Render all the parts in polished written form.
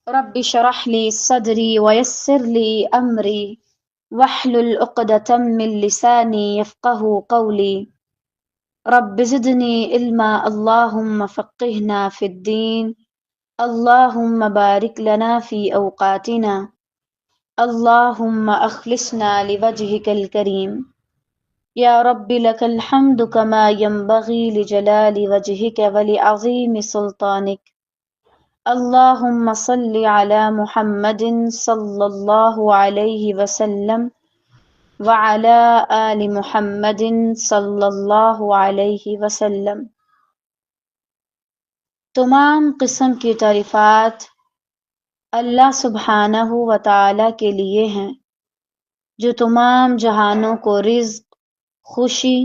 رب اشرح لي صدري ويسر لي أمري واحلل عقدة من لساني يفقه قولي رب زدني علما اللهم فقهنا في الدين اللهم بارك لنا في أوقاتنا اللهم أخلصنا لوجهك الكريم يا رب لك الحمد كما ينبغي لجلال وجهك ولعظيم سلطانك اللهم صل على محمد صلی اللہ علیہ وسلم وعلى آل محمد صلی اللہ علیہ وسلم۔ تمام قسم کی تعریفات اللہ سبحانہ و تعالی کے لیے ہیں، جو تمام جہانوں کو رزق، خوشی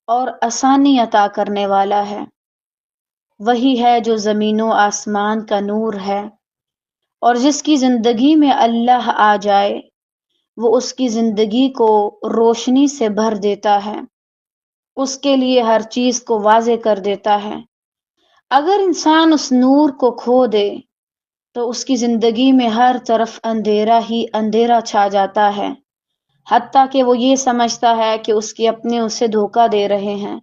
اور آسانی عطا کرنے والا ہے۔ وہی ہے جو زمین و آسمان کا نور ہے، اور جس کی زندگی میں اللہ آ جائے وہ اس کی زندگی کو روشنی سے بھر دیتا ہے، اس کے لیے ہر چیز کو واضح کر دیتا ہے۔ اگر انسان اس نور کو کھو دے تو اس کی زندگی میں ہر طرف اندھیرا ہی اندھیرا چھا جاتا ہے، حتیٰ کہ وہ یہ سمجھتا ہے کہ اس کے اپنے اسے دھوکہ دے رہے ہیں،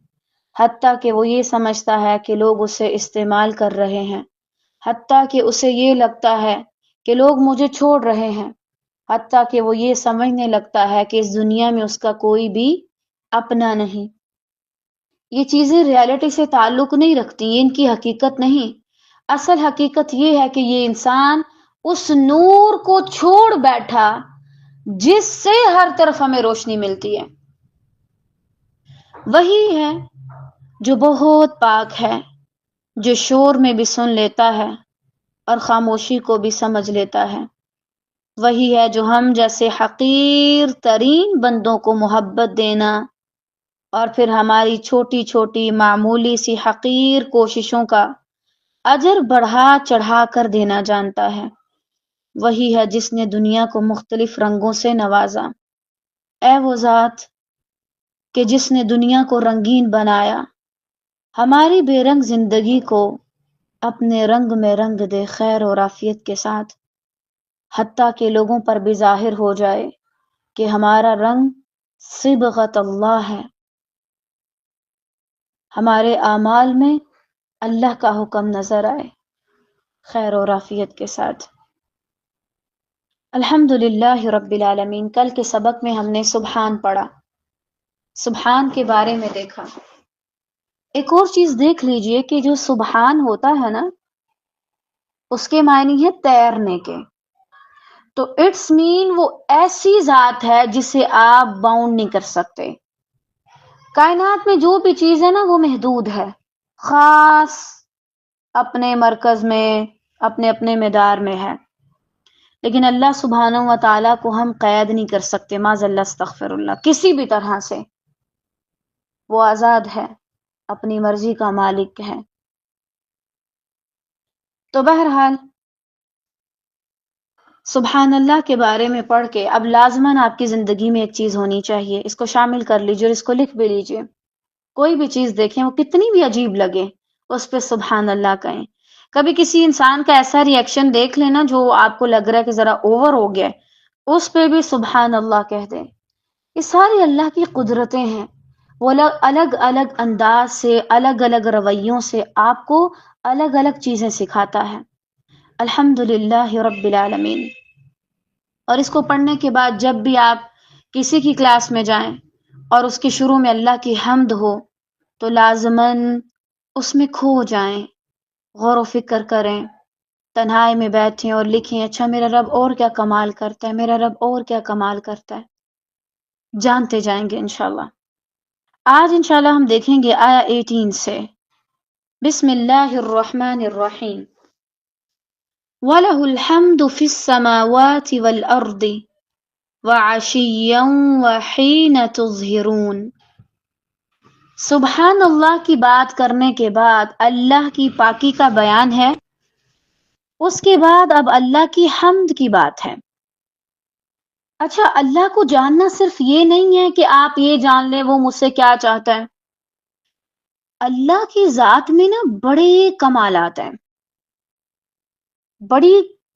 حتیٰ کہ وہ یہ سمجھتا ہے کہ لوگ اسے استعمال کر رہے ہیں، حتیٰ کہ اسے یہ لگتا ہے کہ لوگ مجھے چھوڑ رہے ہیں، حتیٰ کہ وہ یہ سمجھنے لگتا ہے کہ اس دنیا میں اس کا کوئی بھی اپنا نہیں۔ یہ چیزیں ریالٹی سے تعلق نہیں رکھتی، یہ ان کی حقیقت نہیں۔ اصل حقیقت یہ ہے کہ یہ انسان اس نور کو چھوڑ بیٹھا جس سے ہر طرف ہمیں روشنی ملتی ہے۔ وہی ہے جو بہت پاک ہے، جو شور میں بھی سن لیتا ہے اور خاموشی کو بھی سمجھ لیتا ہے۔ وہی ہے جو ہم جیسے حقیر ترین بندوں کو محبت دینا اور پھر ہماری چھوٹی چھوٹی معمولی سی حقیر کوششوں کا اجر بڑھا چڑھا کر دینا جانتا ہے۔ وہی ہے جس نے دنیا کو مختلف رنگوں سے نوازا۔ اے وہ ذات کہ جس نے دنیا کو رنگین بنایا، ہماری بے رنگ زندگی کو اپنے رنگ میں رنگ دے، خیر اور عافیت کے ساتھ، حتیٰ کہ لوگوں پر بھی ظاہر ہو جائے کہ ہمارا رنگ صبغت اللہ ہے، ہمارے اعمال میں اللہ کا حکم نظر آئے، خیر اور عافیت کے ساتھ۔ الحمدللہ رب العالمین۔ کل کے سبق میں ہم نے سبحان پڑھا، سبحان کے بارے میں دیکھا۔ ایک اور چیز دیکھ لیجئے کہ جو سبحان ہوتا ہے نا، اس کے معنی ہے تیرنے کے۔ تو اٹس مین وہ ایسی ذات ہے جسے آپ باؤنڈ نہیں کر سکتے۔ کائنات میں جو بھی چیز ہے نا وہ محدود ہے، خاص اپنے مرکز میں، اپنے اپنے مدار میں ہے، لیکن اللہ سبحانہ و تعالیٰ کو ہم قید نہیں کر سکتے، معاذ اللہ استغفر اللہ، کسی بھی طرح سے۔ وہ آزاد ہے، اپنی مرضی کا مالک ہے۔ تو بہرحال سبحان اللہ کے بارے میں پڑھ کے اب لازماً آپ کی زندگی میں ایک چیز ہونی چاہیے، اس کو شامل کر لیجیے اور اس کو لکھ بھی لیجیے۔ کوئی بھی چیز دیکھیں، وہ کتنی بھی عجیب لگے، اس پہ سبحان اللہ کہیں۔ کبھی کسی انسان کا ایسا ری ایکشن دیکھ لینا جو آپ کو لگ رہا ہے کہ ذرا اوور ہو گیا، اس پہ بھی سبحان اللہ کہہ دیں۔ یہ ساری اللہ کی قدرتیں ہیں، وہ الگ الگ انداز سے، الگ الگ رویوں سے آپ کو الگ الگ چیزیں سکھاتا ہے۔ الحمدللہ رب العالمین۔ اور اس کو پڑھنے کے بعد جب بھی آپ کسی کی کلاس میں جائیں اور اس کے شروع میں اللہ کی حمد ہو تو لازماً اس میں کھو جائیں، غور و فکر کریں، تنہائی میں بیٹھیں اور لکھیں، اچھا میرا رب اور کیا کمال کرتا ہے، میرا رب اور کیا کمال کرتا ہے، جانتے جائیں گے انشاءاللہ۔ آج انشاءاللہ ہم دیکھیں گے آیا 18 سے۔ بسم اللہ الرحمن الرحیم۔ وَلَهُ الْحَمْدُ فِي السَّمَاوَاتِ وَالْأَرْضِ وَعَشِيًّا وَحِينَ تُظْهِرُونَ۔ سبحان اللہ کی بات کرنے کے بعد اللہ کی پاکی کا بیان ہے، اس کے بعد اب اللہ کی حمد کی بات ہے۔ اچھا، اللہ کو جاننا صرف یہ نہیں ہے کہ آپ یہ جان لیں وہ مجھ سے کیا چاہتا ہے۔ اللہ کی ذات میں نا بڑے کمالات ہیں، بڑی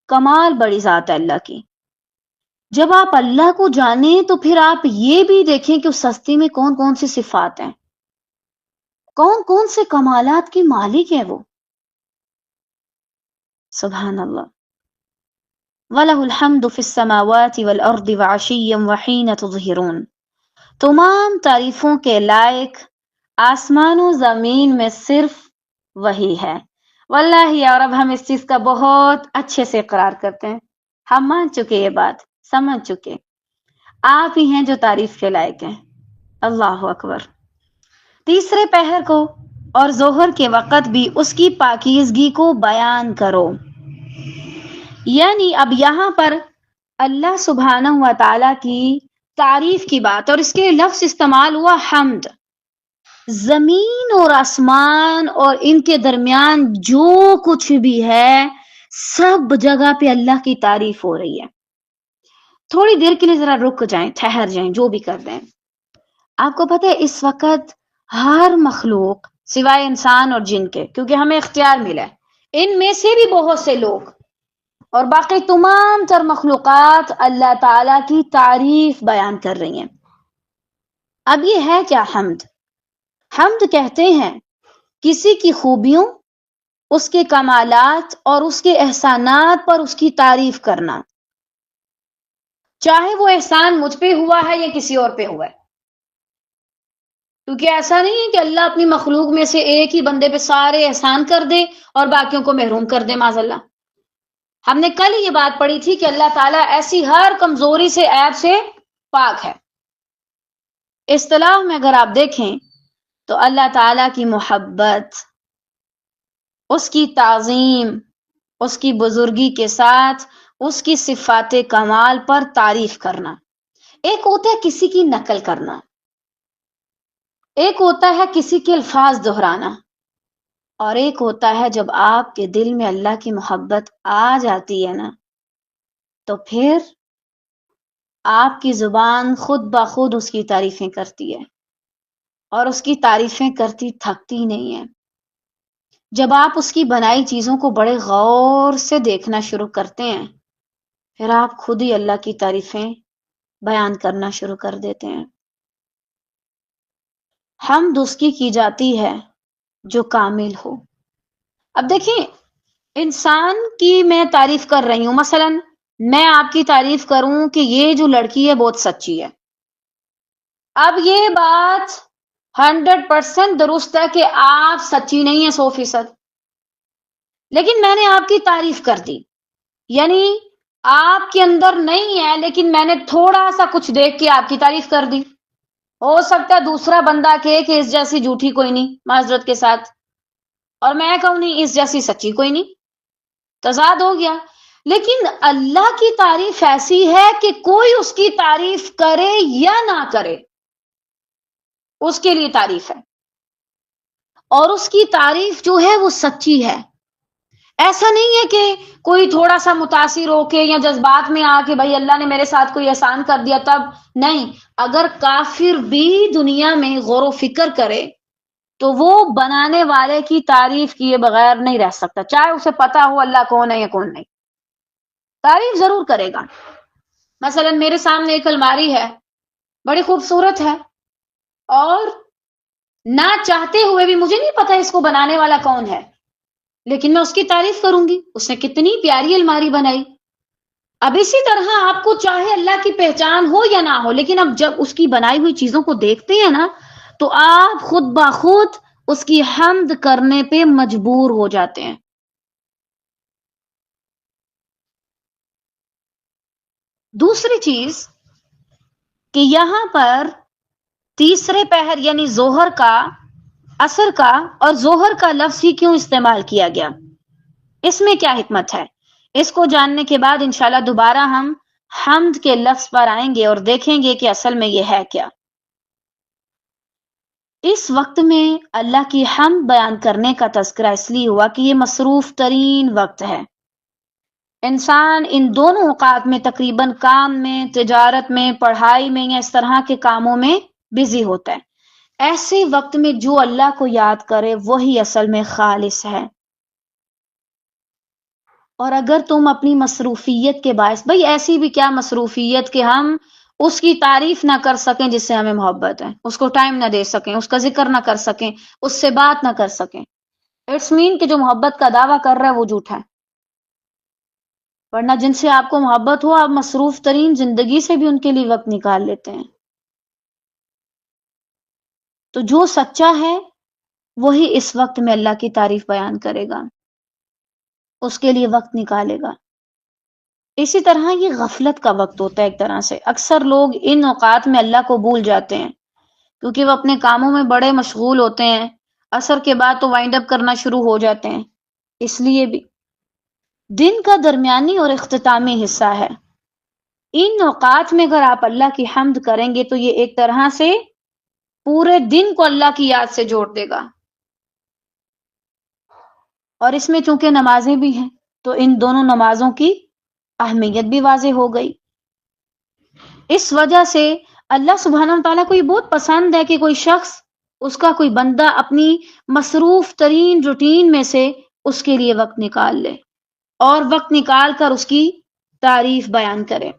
کمال بڑی ذات ہے اللہ کی۔ جب آپ اللہ کو جانیں تو پھر آپ یہ بھی دیکھیں کہ اس ہستی میں کون کون سی صفات ہیں، کون کون سے کمالات کی مالک ہے وہ۔ سبحان اللہ۔ وَلَهُ الْحَمْدُ فِي السَّمَاوَاتِ وَالْأَرْضِ وَعَشِيًّا وَحِينَ تُظْهِرُونَ۔ تمام تعریفوں کے لائق آسمان و زمین میں صرف وہی ہے۔ واللہ یا رب، ہم اس چیز کا بہت اچھے سے اقرار کرتے ہیں، ہم مان چکے، یہ بات سمجھ چکے، آپ ہی ہیں جو تعریف کے لائق ہیں۔ اللہ اکبر۔ تیسرے پہر کو اور ظہر کے وقت بھی اس کی پاکیزگی کو بیان کرو۔ یعنی اب یہاں پر اللہ سبحانہ و تعالی کی تعریف کی بات، اور اس کے لفظ استعمال ہوا حمد۔ زمین اور آسمان اور ان کے درمیان جو کچھ بھی ہے سب جگہ پہ اللہ کی تعریف ہو رہی ہے۔ تھوڑی دیر کے لیے ذرا رک جائیں، ٹھہر جائیں، جو بھی کر دیں۔ آپ کو پتہ ہے اس وقت ہر مخلوق سوائے انسان اور جن کے، کیونکہ ہمیں اختیار ملا ہے، ان میں سے بھی بہت سے لوگ اور باقی تمام تر مخلوقات اللہ تعالی کی تعریف بیان کر رہی ہیں۔ اب یہ ہے کیا حمد؟ حمد کہتے ہیں کسی کی خوبیوں، اس کے کمالات اور اس کے احسانات پر اس کی تعریف کرنا، چاہے وہ احسان مجھ پہ ہوا ہے یا کسی اور پہ ہوا ہے۔ کیونکہ ایسا نہیں ہے کہ اللہ اپنی مخلوق میں سے ایک ہی بندے پہ سارے احسان کر دے اور باقیوں کو محروم کر دے، معاذ اللہ۔ ہم نے کل یہ بات پڑھی تھی کہ اللہ تعالیٰ ایسی ہر کمزوری سے، عیب سے پاک ہے۔ اصطلاح میں اگر آپ دیکھیں تو اللہ تعالیٰ کی محبت، اس کی تعظیم، اس کی بزرگی کے ساتھ اس کی صفات کمال پر تعریف کرنا۔ ایک ہوتا ہے کسی کی نقل کرنا، ایک ہوتا ہے کسی کے الفاظ دہرانا، اور ایک ہوتا ہے جب آپ کے دل میں اللہ کی محبت آ جاتی ہے نا، تو پھر آپ کی زبان خود بخود اس کی تعریفیں کرتی ہے، اور اس کی تعریفیں کرتی تھکتی نہیں ہے۔ جب آپ اس کی بنائی چیزوں کو بڑے غور سے دیکھنا شروع کرتے ہیں، پھر آپ خود ہی اللہ کی تعریفیں بیان کرنا شروع کر دیتے ہیں۔ حمد اس کی جاتی ہے جو کامل ہو۔ اب دیکھیں، انسان کی میں تعریف کر رہی ہوں، مثلا میں آپ کی تعریف کروں کہ یہ جو لڑکی ہے بہت سچی ہے۔ اب یہ بات 100% درست ہے کہ آپ سچی نہیں ہیں 100%، لیکن میں نے آپ کی تعریف کر دی، یعنی آپ کے اندر نہیں ہے لیکن میں نے تھوڑا سا کچھ دیکھ کے آپ کی تعریف کر دی۔ ہو سکتا ہے دوسرا بندہ کہے کہ اس جیسی جھوٹی کوئی نہیں، معذرت کے ساتھ، اور میں کہوں نہیں اس جیسی سچی کوئی نہیں، تضاد ہو گیا۔ لیکن اللہ کی تعریف ایسی ہے کہ کوئی اس کی تعریف کرے یا نہ کرے، اس کے لیے تعریف ہے، اور اس کی تعریف جو ہے وہ سچی ہے۔ ایسا نہیں ہے کہ کوئی تھوڑا سا متاثر ہو کے یا جذبات میں آ کے بھائی اللہ نے میرے ساتھ کوئی احسان کر دیا تب، نہیں۔ اگر کافر بھی دنیا میں غور و فکر کرے تو وہ بنانے والے کی تعریف کیے بغیر نہیں رہ سکتا، چاہے اسے پتا ہو اللہ کون ہے یا کون نہیں، تعریف ضرور کرے گا۔ مثلا میرے سامنے ایک الماری ہے، بڑی خوبصورت ہے، اور نہ چاہتے ہوئے بھی مجھے نہیں پتا اس کو بنانے والا کون ہے، لیکن میں اس کی تعریف کروں گی، اس نے کتنی پیاری الماری بنائی۔ اب اسی طرح آپ کو چاہے اللہ کی پہچان ہو یا نہ ہو، لیکن اب جب اس کی بنائی ہوئی چیزوں کو دیکھتے ہیں نا، تو آپ خود بخود اس کی حمد کرنے پہ مجبور ہو جاتے ہیں۔ دوسری چیز کہ یہاں پر تیسرے پہر یعنی ظہر کا، عصر کا اور ظہر کا لفظ ہی کیوں استعمال کیا گیا، اس میں کیا حکمت ہے؟ اس کو جاننے کے بعد انشاءاللہ دوبارہ ہم حمد کے لفظ پر آئیں گے اور دیکھیں گے کہ اصل میں یہ ہے کیا۔ اس وقت میں اللہ کی حمد بیان کرنے کا تذکرہ اس لیے ہوا کہ یہ مصروف ترین وقت ہے۔ انسان ان دونوں اوقات میں تقریباً کام میں، تجارت میں، پڑھائی میں یا اس طرح کے کاموں میں بزی ہوتا ہے۔ ایسے وقت میں جو اللہ کو یاد کرے وہی اصل میں خالص ہے۔ اور اگر تم اپنی مصروفیت کے باعث، بھئی ایسی بھی کیا مصروفیت کہ ہم اس کی تعریف نہ کر سکیں جس سے ہمیں محبت ہے، اس کو ٹائم نہ دے سکیں، اس کا ذکر نہ کر سکیں، اس سے بات نہ کر سکیں، اٹس مین کہ جو محبت کا دعویٰ کر رہا ہے وہ جھوٹا ہے. ورنہ جن سے آپ کو محبت ہو، آپ مصروف ترین زندگی سے بھی ان کے لیے وقت نکال لیتے ہیں. تو جو سچا ہے وہی اس وقت میں اللہ کی تعریف بیان کرے گا، اس کے لیے وقت نکالے گا. اسی طرح یہ غفلت کا وقت ہوتا ہے ایک طرح سے. اکثر لوگ ان اوقات میں اللہ کو بھول جاتے ہیں کیونکہ وہ اپنے کاموں میں بڑے مشغول ہوتے ہیں. عصر کے بعد تو وائنڈ اپ کرنا شروع ہو جاتے ہیں. اس لیے بھی دن کا درمیانی اور اختتامی حصہ ہے. ان اوقات میں اگر آپ اللہ کی حمد کریں گے تو یہ ایک طرح سے پورے دن کو اللہ کی یاد سے جوڑ دے گا. اور اس میں چونکہ نمازیں بھی ہیں تو ان دونوں نمازوں کی اہمیت بھی واضح ہو گئی. اس وجہ سے اللہ سبحانہ وتعالیٰ کو یہ بہت پسند ہے کہ کوئی شخص، اس کا کوئی بندہ اپنی مصروف ترین روٹین میں سے اس کے لیے وقت نکال لے اور وقت نکال کر اس کی تعریف بیان کرے.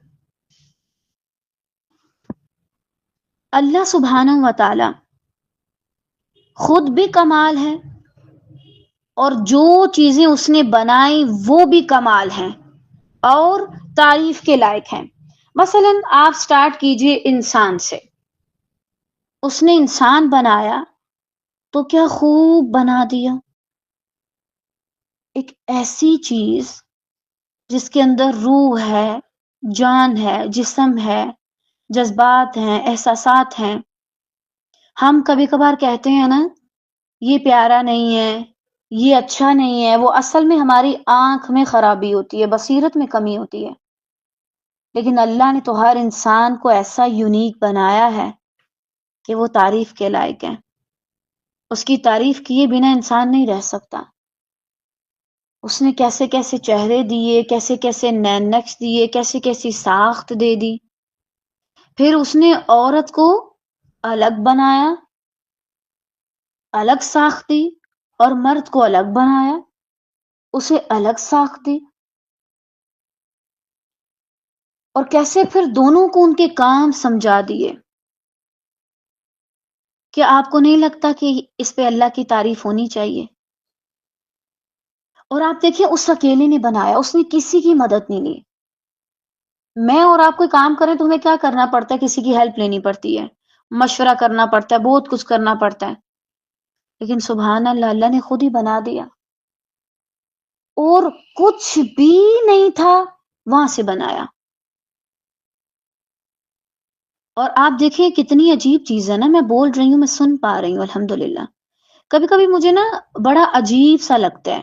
اللہ سبحانہ وتعالیٰ خود بھی کمال ہے اور جو چیزیں اس نے بنائی وہ بھی کمال ہیں اور تعریف کے لائق ہیں. مثلا آپ سٹارٹ کیجئے انسان سے. اس نے انسان بنایا تو کیا خوب بنا دیا. ایک ایسی چیز جس کے اندر روح ہے، جان ہے، جسم ہے، جذبات ہیں، احساسات ہیں. ہم کبھی کبھار کہتے ہیں نا یہ پیارا نہیں ہے، یہ اچھا نہیں ہے، وہ اصل میں ہماری آنکھ میں خرابی ہوتی ہے، بصیرت میں کمی ہوتی ہے. لیکن اللہ نے تو ہر انسان کو ایسا یونیک بنایا ہے کہ وہ تعریف کے لائق ہیں. اس کی تعریف کیے بنا انسان نہیں رہ سکتا. اس نے کیسے کیسے چہرے دیے، کیسے کیسے نین نقش دیے، کیسے کیسی ساخت دے دی. پھر اس نے عورت کو الگ بنایا، الگ ساخت دی، اور مرد کو الگ بنایا، اسے الگ ساخت دی. اور کیسے پھر دونوں کو ان کے کام سمجھا دیے. کیا آپ کو نہیں لگتا کہ اس پہ اللہ کی تعریف ہونی چاہیے؟ اور آپ دیکھیں اس اکیلے نے بنایا، اس نے کسی کی مدد نہیں لی. میں اور آپ کوئی کام کریں تو ہمیں کیا کرنا پڑتا ہے؟ کسی کی ہیلپ لینی پڑتی ہے، مشورہ کرنا پڑتا ہے، بہت کچھ کرنا پڑتا ہے. لیکن سبحان اللہ، اللہ نے خود ہی بنا دیا اور کچھ بھی نہیں تھا وہاں سے بنایا. اور آپ دیکھیں کتنی عجیب چیز ہے نا. میں بول رہی ہوں، میں سن پا رہی ہوں الحمدللہ. کبھی کبھی مجھے نا بڑا عجیب سا لگتا ہے،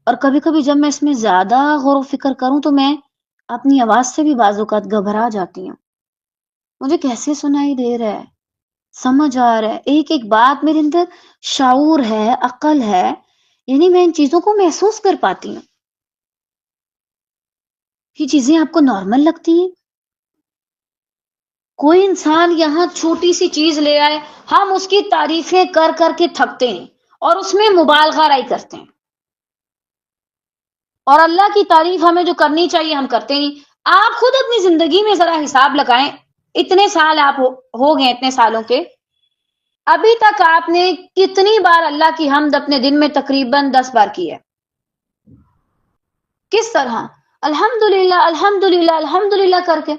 اور کبھی کبھی جب میں اس میں زیادہ غور و فکر کروں تو میں اپنی آواز سے بھی بعض اوقات گھبرا جاتی ہوں. مجھے کیسے سنائی دے رہا ہے، سمجھ آ رہا ہے، ایک ایک بات میرے اندر شعور ہے، عقل ہے، یعنی میں ان چیزوں کو محسوس کر پاتی ہوں. یہ چیزیں آپ کو نارمل لگتی ہیں؟ کوئی انسان یہاں چھوٹی سی چیز لے آئے، ہم اس کی تعریفیں کر کر کے تھکتے ہیں اور اس میں مبالغہ رائی کرتے ہیں. اور اللہ کی تعریف ہمیں جو کرنی چاہیے ہم کرتے نہیں. آپ خود اپنی زندگی میں ذرا حساب لگائیں، اتنے سال آپ ہو گئے، اتنے سالوں کے، ابھی تک آپ نے کتنی بار اللہ کی حمد اپنے دن میں؟ تقریباً 10 بار کی ہے. کس طرح؟ الحمدللہ الحمدللہ الحمدللہ کر کے.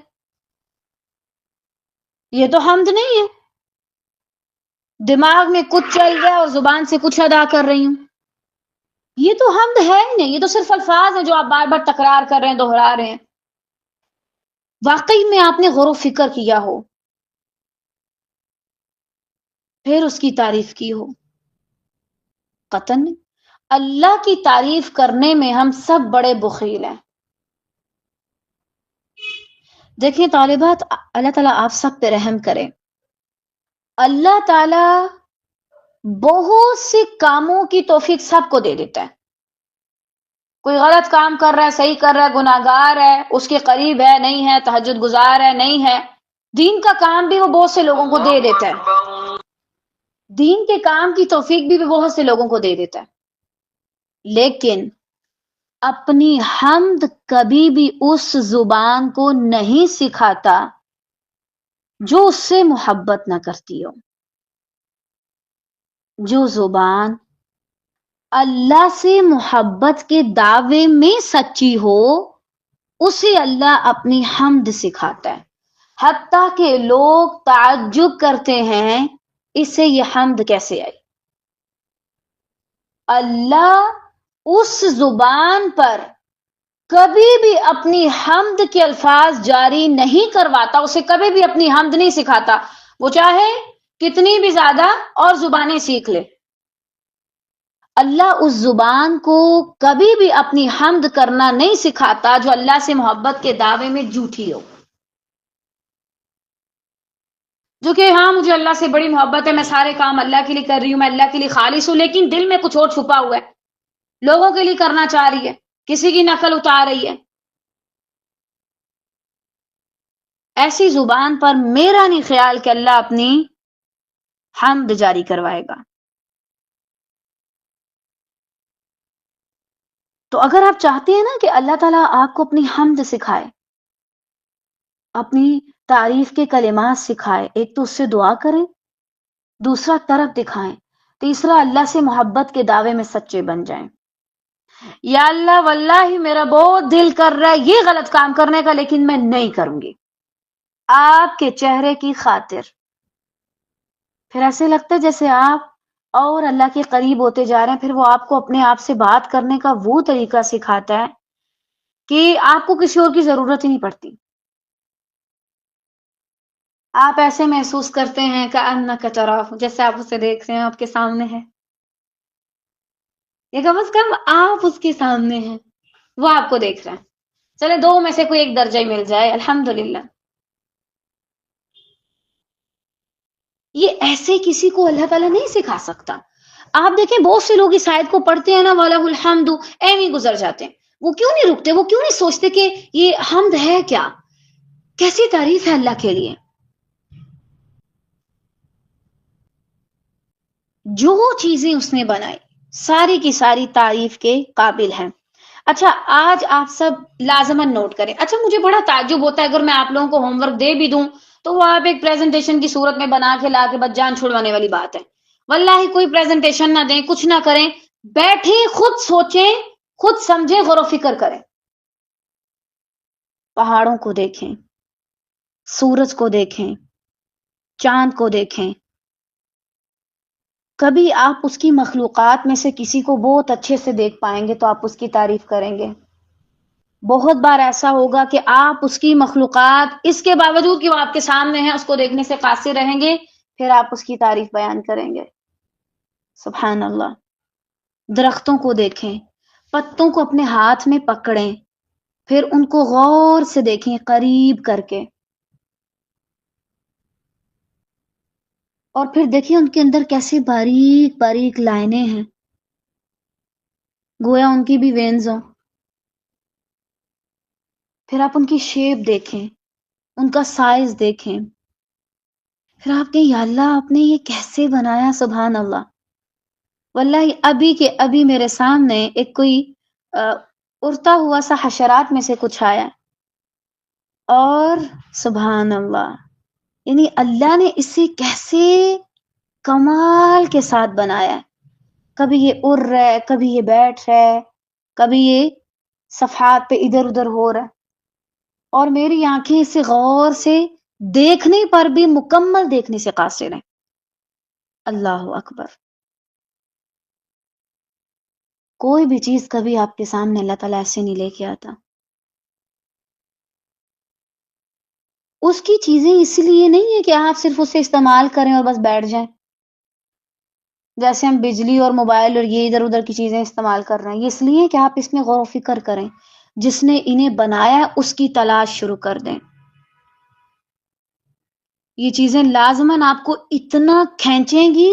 یہ تو حمد نہیں ہے. دماغ میں کچھ چل رہا ہے اور زبان سے کچھ ادا کر رہی ہوں. یہ تو حمد ہے ہی نہیں، یہ تو صرف الفاظ ہیں جو آپ بار بار تکرار کر رہے ہیں، دہرا رہے ہیں. واقعی میں آپ نے غور و فکر کیا ہو، پھر اس کی تعریف کی ہو؟ قطعاً نہیں. اللہ کی تعریف کرنے میں ہم سب بڑے بخیل ہیں. دیکھیں طالبات، اللہ تعالیٰ آپ سب پہ رحم کرے. اللہ تعالیٰ بہت سے کاموں کی توفیق سب کو دے دیتا ہے. کوئی غلط کام کر رہا ہے، صحیح کر رہا ہے، گناہگار ہے، اس کے قریب ہے نہیں ہے، تہجد گزار ہے نہیں ہے، دین کا کام بھی وہ بہت سے لوگوں کو دے دیتا ہے. دین کے کام کی توفیق بھی بہت سے لوگوں کو دے دیتا ہے. لیکن اپنی حمد کبھی بھی اس زبان کو نہیں سکھاتا جو اس سے محبت نہ کرتی ہو. جو زبان اللہ سے محبت کے دعوے میں سچی ہو اسے اللہ اپنی حمد سکھاتا ہے، حتیٰ کہ لوگ تعجب کرتے ہیں اس سے یہ حمد کیسے آئی. اللہ اس زبان پر کبھی بھی اپنی حمد کے الفاظ جاری نہیں کرواتا، اسے کبھی بھی اپنی حمد نہیں سکھاتا، وہ چاہے کتنی بھی زیادہ اور زبانیں سیکھ لے. اللہ اس زبان کو کبھی بھی اپنی حمد کرنا نہیں سکھاتا جو اللہ سے محبت کے دعوے میں جھوٹی ہو. جو کہ ہاں مجھے اللہ سے بڑی محبت ہے، میں سارے کام اللہ کے لیے کر رہی ہوں، میں اللہ کے لیے خالص ہوں، لیکن دل میں کچھ اور چھپا ہوا ہے، لوگوں کے لیے کرنا چاہ رہی ہے، کسی کی نقل اتار رہی ہے. ایسی زبان پر میرا نہیں خیال کہ اللہ اپنی حمد جاری کروائے گا. تو اگر آپ چاہتے ہیں نا کہ اللہ تعالیٰ آپ کو اپنی حمد سکھائے، اپنی تعریف کے کلمات سکھائے، ایک تو اس سے دعا کریں، دوسرا طرف دکھائیں، تیسرا اللہ سے محبت کے دعوے میں سچے بن جائیں. یا اللہ واللہ میرا بہت دل کر رہا ہے یہ غلط کام کرنے کا، لیکن میں نہیں کروں گی آپ کے چہرے کی خاطر. پھر ایسے لگتا ہے جیسے آپ اور اللہ کے قریب ہوتے جا رہے ہیں. پھر وہ آپ کو اپنے آپ سے بات کرنے کا وہ طریقہ سکھاتا ہے کہ آپ کو کسی اور کی ضرورت ہی نہیں پڑتی. آپ ایسے محسوس کرتے ہیں کأنک تراہ، جیسے آپ اسے دیکھ رہے ہیں، آپ کے سامنے ہے، یا کم از کم آپ اس کے سامنے ہیں، وہ آپ کو دیکھ رہا ہے. چلے دو میں سے کوئی ایک درجہ ہی مل جائے الحمدللہ. یہ ایسے کسی کو اللہ تعالیٰ نہیں سکھا سکتا. آپ دیکھیں بہت سے لوگ اس آیت کو پڑھتے ہیں نا، وَلَهُ الْحَمْدُ، ایویں گزر جاتے ہیں. وہ کیوں نہیں رکتے؟ وہ کیوں نہیں سوچتے کہ یہ حمد ہے کیا، کیسی تعریف ہے اللہ کے لیے. جو چیزیں اس نے بنائی ساری کی ساری تعریف کے قابل ہیں. اچھا آج آپ سب لازماً نوٹ کریں. اچھا مجھے بڑا تعجب ہوتا ہے اگر میں آپ لوگوں کو ہوم ورک دے بھی دوں تو وہ آپ ایک پریزنٹیشن کی صورت میں بنا کے لا کے بس جان چھڑوانے والی بات ہے. واللہ کوئی پریزنٹیشن نہ دیں، کچھ نہ کریں، بیٹھیں، خود سوچیں، خود سمجھیں، غور و فکر کریں. پہاڑوں کو دیکھیں، سورج کو دیکھیں، چاند کو دیکھیں. کبھی آپ اس کی مخلوقات میں سے کسی کو بہت اچھے سے دیکھ پائیں گے تو آپ اس کی تعریف کریں گے. بہت بار ایسا ہوگا کہ آپ اس کی مخلوقات اس کے باوجود کہ وہ آپ کے سامنے ہیں اس کو دیکھنے سے قاصر رہیں گے، پھر آپ اس کی تعریف بیان کریں گے. سبحان اللہ. درختوں کو دیکھیں، پتوں کو اپنے ہاتھ میں پکڑیں، پھر ان کو غور سے دیکھیں قریب کر کے، اور پھر دیکھیں ان کے اندر کیسے باریک باریک لائنیں ہیں، گویا ان کی بھی وینز ہوں. پھر آپ ان کی شیپ دیکھیں، ان کا سائز دیکھیں، پھر آپ کہیں یا اللہ آپ نے یہ کیسے بنایا. سبحان اللہ. واللہ ابھی کے ابھی میرے سامنے ایک کوئی اڑتا ہوا سا حشرات میں سے کچھ آیا، اور سبحان اللہ، یعنی اللہ نے اسے کیسے کمال کے ساتھ بنایا. کبھی یہ اڑ رہا ہے، کبھی یہ بیٹھ رہا ہے، کبھی یہ صفحات پہ ادھر ادھر ہو رہا ہے، اور میری آنکھیں اسے غور سے دیکھنے پر بھی مکمل دیکھنے سے قاصر ہیں. اللہ اکبر. کوئی بھی چیز کبھی آپ کے سامنے اللہ تعالیٰ ایسے نہیں لے کے آتا. اس کی چیزیں اس لیے نہیں ہے کہ آپ صرف اسے استعمال کریں اور بس بیٹھ جائیں، جیسے ہم بجلی اور موبائل اور یہ ادھر ادھر کی چیزیں استعمال کر رہے ہیں. یہ اس لیے کہ آپ اس میں غور و فکر کریں، جس نے انہیں بنایا اس کی تلاش شروع کر دیں. یہ چیزیں لازماً آپ کو اتنا کھینچیں گی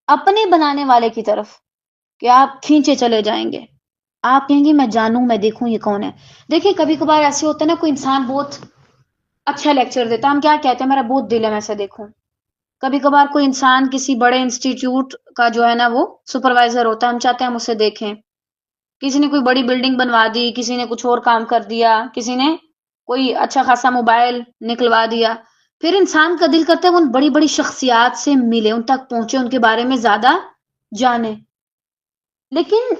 اپنے بنانے والے کی طرف کہ آپ کھینچے چلے جائیں گے. آپ کہیں گے میں جانوں، میں دیکھوں یہ کون ہے. دیکھیں کبھی کبھار ایسے ہوتا ہے نا، کوئی انسان بہت اچھا لیکچر دیتا ہے، ہم کیا کہتے ہیں میرا بہت دل ہے میں اسے دیکھوں. کبھی کبھار کوئی انسان کسی بڑے انسٹیٹیوٹ کا جو ہے نا وہ سپروائزر ہوتا ہے، ہم چاہتے ہیں ہم اسے دیکھیں. کسی نے کوئی بڑی بلڈنگ بنوا دی، کسی نے کچھ اور کام کر دیا، کسی نے کوئی اچھا خاصا موبائل نکلوا دیا، پھر انسان کا دل کرتا ہے وہ ان بڑی بڑی شخصیات سے ملے، ان تک پہنچے، ان کے بارے میں زیادہ جانے. لیکن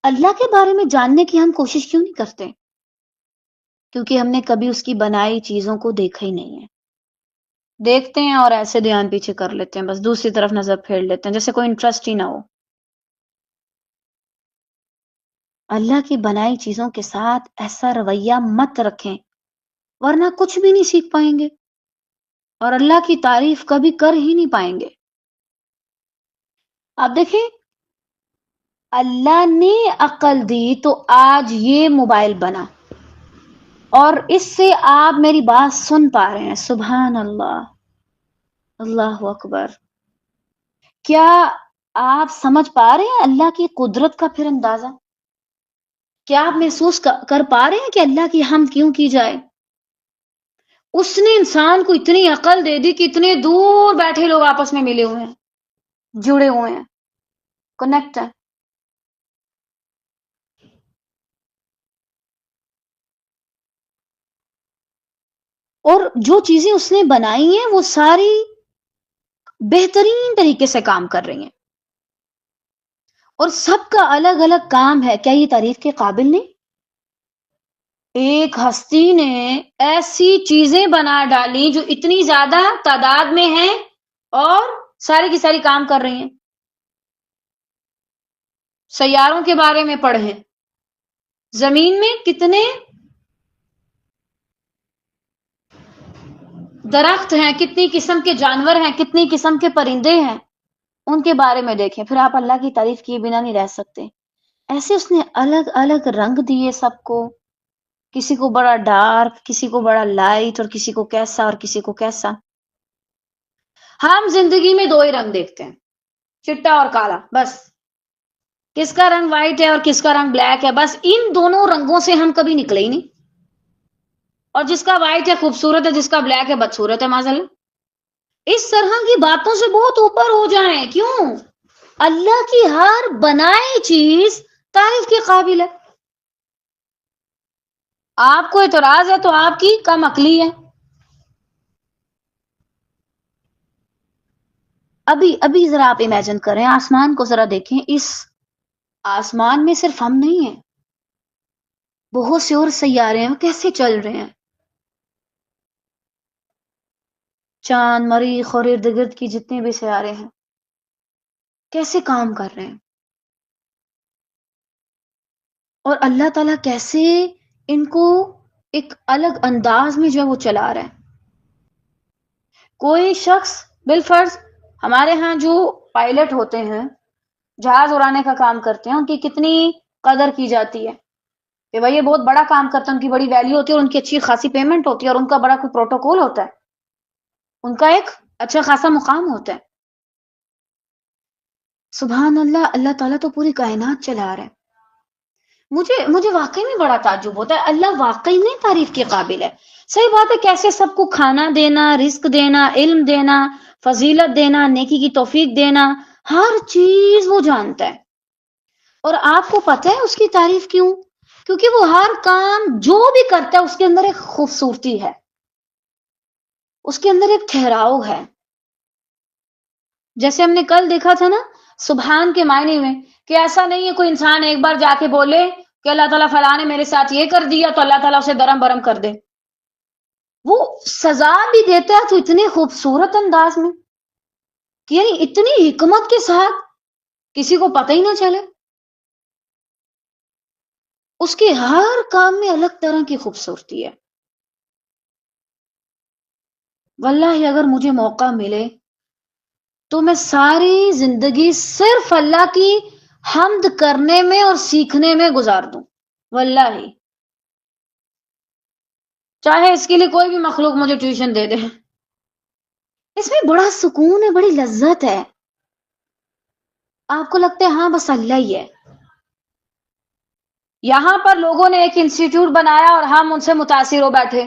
اللہ کے بارے میں جاننے کی ہم کوشش کیوں نہیں کرتے؟ کیونکہ ہم نے کبھی اس کی بنائی چیزوں کو دیکھا ہی نہیں ہے. دیکھتے ہیں اور ایسے دھیان پیچھے کر لیتے ہیں، بس دوسری طرف نظر پھیر لیتے ہیں جیسے کوئی انٹرسٹ ہی نہ ہو. اللہ کی بنائی چیزوں کے ساتھ ایسا رویہ مت رکھیں، ورنہ کچھ بھی نہیں سیکھ پائیں گے اور اللہ کی تعریف کبھی کر ہی نہیں پائیں گے. آپ دیکھیں، اللہ نے عقل دی تو آج یہ موبائل بنا اور اس سے آپ میری بات سن پا رہے ہیں. سبحان اللہ، اللہ اکبر. کیا آپ سمجھ پا رہے ہیں اللہ کی قدرت کا پھر اندازہ؟ کیا آپ محسوس کر پا رہے ہیں کہ اللہ کی حمد کیوں کی جائے؟ اس نے انسان کو اتنی عقل دے دی کہ اتنے دور بیٹھے لوگ آپس میں ملے ہوئے ہیں، جڑے ہوئے ہیں، کنیکٹ ہیں. اور جو چیزیں اس نے بنائی ہیں وہ ساری بہترین طریقے سے کام کر رہی ہیں اور سب کا الگ الگ کام ہے. کیا یہ تعریف کے قابل نہیں؟ ایک ہستی نے ایسی چیزیں بنا ڈالی جو اتنی زیادہ تعداد میں ہیں اور ساری کی ساری کام کر رہی ہیں. سیاروں کے بارے میں پڑھیں، زمین میں کتنے درخت ہیں، کتنی قسم کے جانور ہیں، کتنی قسم کے پرندے ہیں، ان کے بارے میں دیکھیں. پھر آپ اللہ کی تعریف کیے بنا نہیں رہ سکتے. ایسے اس نے الگ الگ رنگ دیے سب کو، کسی کو بڑا ڈارک، کسی کو بڑا لائٹ، اور کسی کو کیسا اور کسی کو کیسا. ہم زندگی میں دو ہی رنگ دیکھتے ہیں، چٹا اور کالا، بس. کس کا رنگ وائٹ ہے اور کس کا رنگ بلیک ہے، بس ان دونوں رنگوں سے ہم کبھی نکلے ہی نہیں. اور جس کا وائٹ ہے خوبصورت ہے، جس کا بلیک ہے بدصورت ہے معذاللہ. اس طرح کی باتوں سے بہت اوپر ہو جائیں. کیوں؟ اللہ کی ہر بنائی چیز تعریف کے قابل ہے. آپ کو اعتراض ہے تو آپ کی کم عقلی ہے. ابھی ذرا آپ امیجن کریں، آسمان کو ذرا دیکھیں. اس آسمان میں صرف ہم نہیں ہیں، بہت سے اور سیارے ہیں، وہ کیسے چل رہے ہیں. چاند، مریخ اور ارد گرد کی جتنے بھی سیارے ہیں کیسے کام کر رہے ہیں، اور اللہ تعالیٰ کیسے ان کو ایک الگ انداز میں جو وہ چلا رہا ہے. کوئی شخص بالفرض ہمارے ہاں جو پائلٹ ہوتے ہیں، جہاز اڑانے کا کام کرتے ہیں، ان کی کتنی قدر کی جاتی ہے کہ بھائی یہ بہت بڑا کام کرتے ہیں، ان کی بڑی ویلیو ہوتی ہے اور ان کی اچھی خاصی پیمنٹ ہوتی ہے اور ان کا بڑا کوئی پروٹوکول ہوتا ہے، ان کا ایک اچھا خاصا مقام ہوتا ہے. سبحان اللہ، اللہ تعالیٰ تو پوری کائنات چلا رہا ہے. مجھے واقعی میں بڑا تعجب ہوتا ہے. اللہ واقعی میں تعریف کے قابل ہے. صحیح بات ہے، کیسے سب کو کھانا دینا، رزق دینا، علم دینا، فضیلت دینا، نیکی کی توفیق دینا، ہر چیز وہ جانتا ہے. اور آپ کو پتہ ہے اس کی تعریف کیوں؟ کیونکہ وہ ہر کام جو بھی کرتا ہے اس کے اندر ایک خوبصورتی ہے، اس کے اندر ایک ٹھہراؤ ہے. جیسے ہم نے کل دیکھا تھا نا سبحان کے معنی میں، کہ ایسا نہیں ہے کوئی انسان ایک بار جا کے بولے کہ اللہ تعالیٰ فلاں نے میرے ساتھ یہ کر دیا تو اللہ تعالیٰ اسے درم برم کر دے. وہ سزا بھی دیتا ہے تو اتنے خوبصورت انداز میں کہ یعنی اتنی حکمت کے ساتھ کسی کو پتہ ہی نہ چلے. اس کے ہر کام میں الگ طرح کی خوبصورتی ہے. واللہ اگر مجھے موقع ملے تو میں ساری زندگی صرف اللہ کی حمد کرنے میں اور سیکھنے میں گزار دوں. واللہ چاہے اس کے لیے کوئی بھی مخلوق مجھے ٹیوشن دے دے. اس میں بڑا سکون ہے، بڑی لذت ہے. آپ کو لگتا ہے ہاں بس اللہ ہی ہے. یہاں پر لوگوں نے ایک انسٹیٹیوٹ بنایا اور ہم ان سے متاثر ہو بیٹھے.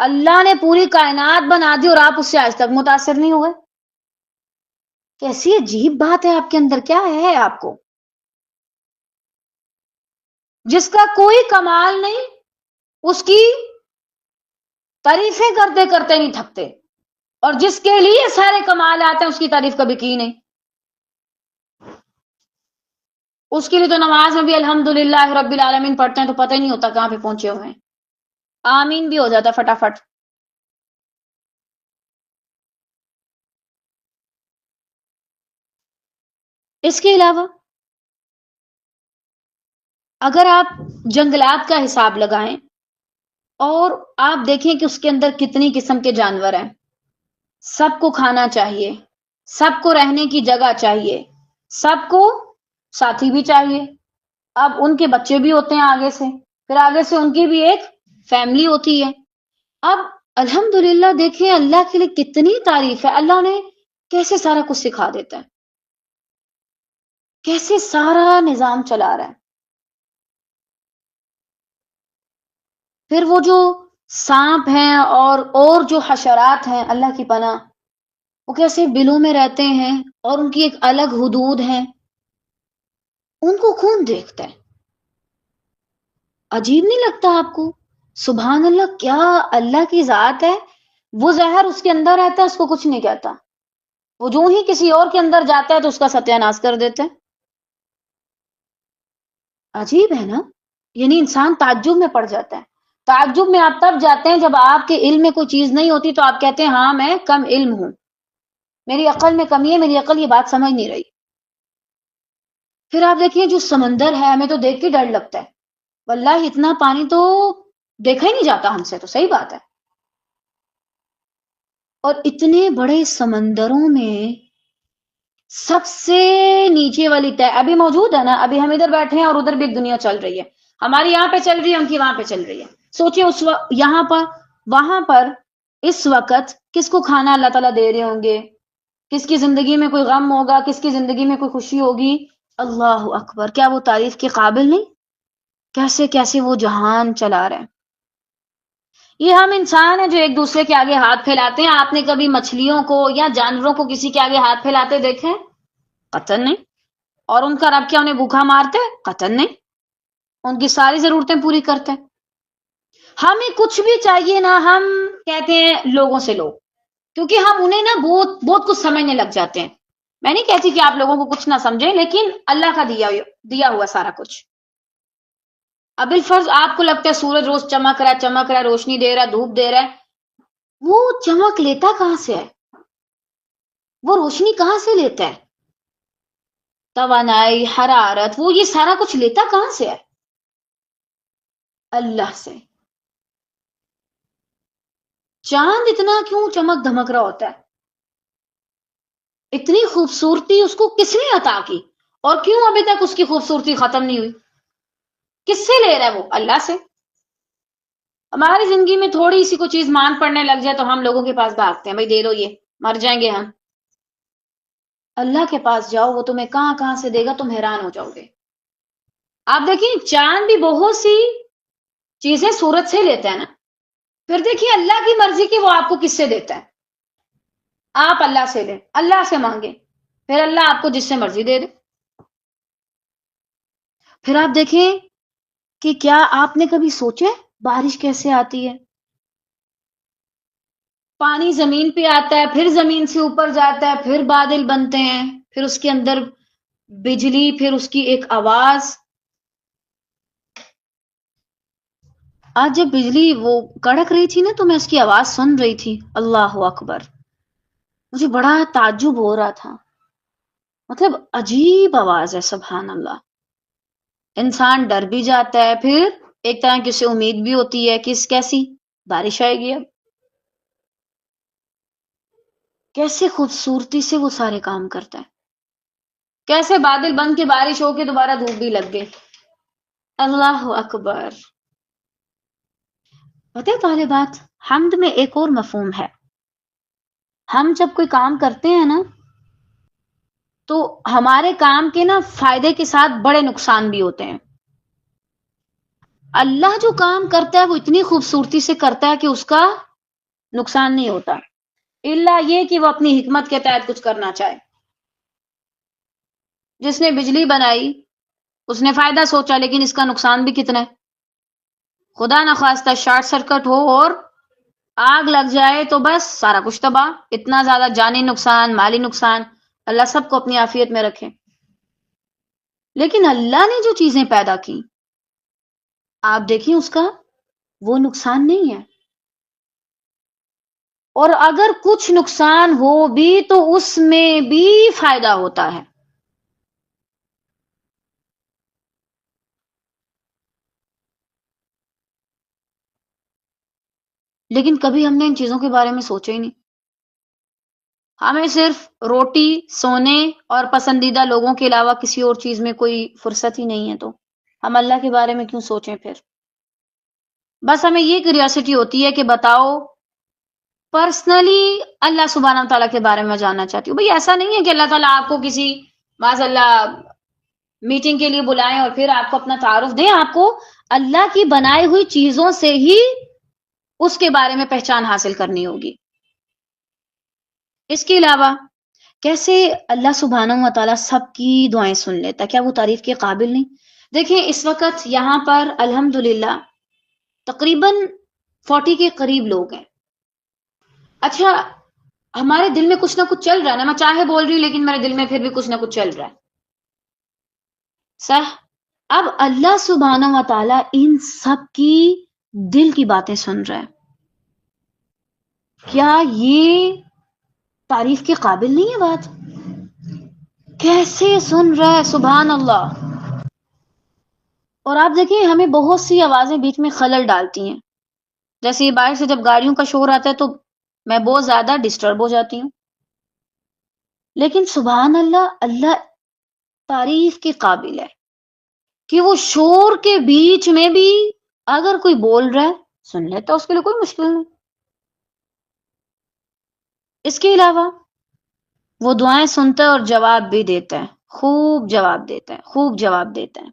اللہ نے پوری کائنات بنا دی اور آپ اس سے آج تک متاثر نہیں ہوئے. کیسی عجیب بات ہے آپ کے اندر، کیا ہے آپ کو؟ جس کا کوئی کمال نہیں، اس کی تعریفیں کرتے کرتے نہیں تھکتے، اور جس کے لیے سارے کمال آتے ہیں اس کی تعریف کبھی کی نہیں. اس کے لیے تو نماز میں بھی الحمدللہ رب العالمین پڑھتے ہیں تو پتہ ہی نہیں ہوتا کہاں پہ پہنچے ہوئے ہیں، آمین بھی ہو جاتا فٹافٹ. اس کے علاوہ اگر آپ جنگلات کا حساب لگائیں اور آپ دیکھیں کہ اس کے اندر کتنی قسم کے جانور ہیں، سب کو کھانا چاہیے، سب کو رہنے کی جگہ چاہیے، سب کو ساتھی بھی چاہیے. اب ان کے بچے بھی ہوتے ہیں آگے سے، پھر آگے سے ان کی بھی ایک فیملی ہوتی ہے. اب الحمدللہ دیکھیں اللہ کے لیے کتنی تعریف ہے، اللہ نے کیسے سارا کچھ سکھا دیتا ہے، کیسے سارا نظام چلا رہا ہے. پھر وہ جو سانپ ہیں اور جو حشرات ہیں اللہ کی پناہ، وہ کیسے بلوں میں رہتے ہیں اور ان کی ایک الگ حدود ہے، ان کو کون دیکھتا ہے؟ عجیب نہیں لگتا آپ کو؟ سبحان اللہ، کیا اللہ کی ذات ہے. وہ زہر اس کے اندر رہتا ہے، اس کو کچھ نہیں کہتا، وہ جو ہی کسی اور کے اندر جاتا ہے تو اس کا ستیہ ناش کر دیتے ہیں. عجیب ہے نا؟ یعنی انسان تعجب میں پڑ جاتا ہے. تعجب میں آپ تب جاتے ہیں جب آپ کے علم میں کوئی چیز نہیں ہوتی تو آپ کہتے ہیں ہاں میں کم علم ہوں، میری عقل میں کمی ہے، میری عقل یہ بات سمجھ نہیں رہی. پھر آپ دیکھیے جو سمندر ہے، ہمیں تو دیکھ کے ڈر لگتا ہے، واللہ اتنا پانی تو دیکھا ہی نہیں جاتا ہم سے، تو صحیح بات ہے. اور اتنے بڑے سمندروں میں سب سے نیچے والی تہ ابھی موجود ہے نا، ابھی ہم ادھر بیٹھے ہیں اور ادھر بھی ایک دنیا چل رہی ہے، ہماری یہاں پہ چل رہی ہے، ان کی وہاں پہ چل رہی ہے. سوچیں اس وقت یہاں پر وہاں پر اس وقت کس کو کھانا اللہ تعالیٰ دے رہے ہوں گے، کس کی زندگی میں کوئی غم ہوگا، کس کی زندگی میں کوئی خوشی ہوگی. اللہ اکبر، کیا وہ تعریف کے قابل نہیں؟ کیسے کیسے وہ جہان چلا رہے ہیں. یہ ہم انسان ہیں جو ایک دوسرے کے آگے ہاتھ پھیلاتے ہیں. آپ نے کبھی مچھلیوں کو یا جانوروں کو کسی کے آگے ہاتھ پھیلاتے دیکھیں؟ قطعاً نہیں. اور ان کا رب کیا انہیں بھوکا مارتے؟ قطعاً نہیں. ان کی ساری ضرورتیں پوری کرتے ہیں. ہمیں کچھ بھی چاہیے نا، ہم کہتے ہیں لوگوں سے لو، کیونکہ ہم انہیں نا بہت بہت کچھ سمجھنے لگ جاتے ہیں. میں نہیں کہتی کہ آپ لوگوں کو کچھ نہ سمجھیں، لیکن اللہ کا دیا ہوا سارا کچھ. اب الفرض آپ کو لگتا ہے سورج روز چمک رہا ہے، روشنی دے رہا ہے، دھوپ دے رہا ہے، وہ چمک لیتا کہاں سے ہے؟ وہ روشنی کہاں سے لیتا ہے؟ توانائی، حرارت، وہ یہ سارا کچھ لیتا کہاں سے ہے؟ اللہ سے. چاند اتنا کیوں چمک دھمک رہا ہوتا ہے؟ اتنی خوبصورتی اس کو کس نے عطا کی، اور کیوں ابھی تک اس کی خوبصورتی ختم نہیں ہوئی؟ کس سے لے رہا ہے وہ؟ اللہ سے. ہماری زندگی میں تھوڑی سی کوئی چیز مان پڑنے لگ جائے تو ہم لوگوں کے پاس بھاگتے ہیں، بھائی دے دو، یہ مر جائیں گے ہم. اللہ کے پاس جاؤ، وہ تمہیں کہاں کہاں سے دے گا، تم حیران ہو جاؤ گے. آپ دیکھیں چاند بھی بہت سی چیزیں سورج سے لیتا ہے نا. پھر دیکھیے اللہ کی مرضی کی وہ آپ کو کس سے دیتا ہے. آپ اللہ سے لیں، اللہ سے مانگیں، پھر اللہ آپ کو جس سے مرضی دے دے. پھر آپ دیکھیں کہ کیا آپ نے کبھی سوچے بارش کیسے آتی ہے؟ پانی زمین پہ آتا ہے، پھر زمین سے اوپر جاتا ہے، پھر بادل بنتے ہیں، پھر اس کے اندر بجلی، پھر اس کی ایک آواز. آج جب بجلی وہ کڑک رہی تھی نا تو میں اس کی آواز سن رہی تھی، اللہ اکبر، مجھے بڑا تعجب ہو رہا تھا. مطلب عجیب آواز ہے، سبحان اللہ. انسان ڈر بھی جاتا ہے، پھر ایک طرح کی اسے امید بھی ہوتی ہے کہ کیسی بارش آئے گی. اب کیسے خوبصورتی سے وہ سارے کام کرتا ہے، کیسے بادل بن کے بارش ہو کے دوبارہ دھوپ بھی لگ گئی. اللہ اکبر. پتہ ہے طالبات، حمد میں ایک اور مفہوم ہے. ہم جب کوئی کام کرتے ہیں نا تو ہمارے کام کے نا فائدے کے ساتھ بڑے نقصان بھی ہوتے ہیں. اللہ جو کام کرتا ہے وہ اتنی خوبصورتی سے کرتا ہے کہ اس کا نقصان نہیں ہوتا، الا یہ کہ وہ اپنی حکمت کے تحت کچھ کرنا چاہے. جس نے بجلی بنائی اس نے فائدہ سوچا لیکن اس کا نقصان بھی کتنا ہے. خدا نخواستہ شارٹ سرکٹ ہو اور آگ لگ جائے تو بس سارا کچھ تباہ. اتنا زیادہ جانی نقصان، مالی نقصان. اللہ سب کو اپنی عافیت میں رکھے. لیکن اللہ نے جو چیزیں پیدا کی آپ دیکھیں اس کا وہ نقصان نہیں ہے، اور اگر کچھ نقصان ہو بھی تو اس میں بھی فائدہ ہوتا ہے. لیکن کبھی ہم نے ان چیزوں کے بارے میں سوچا ہی نہیں. ہمیں صرف روٹی، سونے اور پسندیدہ لوگوں کے علاوہ کسی اور چیز میں کوئی فرصت ہی نہیں ہے، تو ہم اللہ کے بارے میں کیوں سوچیں پھر؟ بس ہمیں یہ کیوریاسٹی ہوتی ہے کہ بتاؤ پرسنلی اللہ سبحانہ و تعالیٰ کے بارے میں جاننا چاہتی ہوں. بھئی ایسا نہیں ہے کہ اللہ تعالیٰ آپ کو کسی معاذ اللہ میٹنگ کے لیے بلائیں اور پھر آپ کو اپنا تعارف دیں. آپ کو اللہ کی بنائی ہوئی چیزوں سے ہی اس کے بارے میں پہچان حاصل کرنی ہوگی. اس کے علاوہ کیسے اللہ سبحانہ و تعالیٰ سب کی دعائیں سن لیتا؟ کیا وہ تعریف کے قابل نہیں؟ دیکھیں اس وقت یہاں پر الحمدللہ تقریباً 40 کے قریب لوگ ہیں. اچھا ہمارے دل میں کچھ نہ کچھ چل رہا ہے نا، میں چاہے بول رہی ہوں لیکن میرے دل میں پھر بھی کچھ نہ کچھ چل رہا ہے. صح؟ اب اللہ سبحانہ و تعالیٰ ان سب کی دل کی باتیں سن رہا ہے. کیا یہ تعریف کے قابل نہیں ہے بات؟ کیسے سن رہا ہے سبحان اللہ. اور آپ دیکھیں ہمیں بہت سی آوازیں بیچ میں خلل ڈالتی ہیں. جیسے یہ باہر سے جب گاڑیوں کا شور آتا ہے تو میں بہت زیادہ ڈسٹرب ہو جاتی ہوں. لیکن سبحان اللہ، اللہ تعریف کے قابل ہے کہ وہ شور کے بیچ میں بھی اگر کوئی بول رہا ہے سن لیتا، اس کے لیے کوئی مشکل نہیں. اس کے علاوہ وہ دعائیں سنتا ہے اور جواب بھی دیتا ہے، خوب جواب دیتا ہے، خوب جواب دیتا ہے.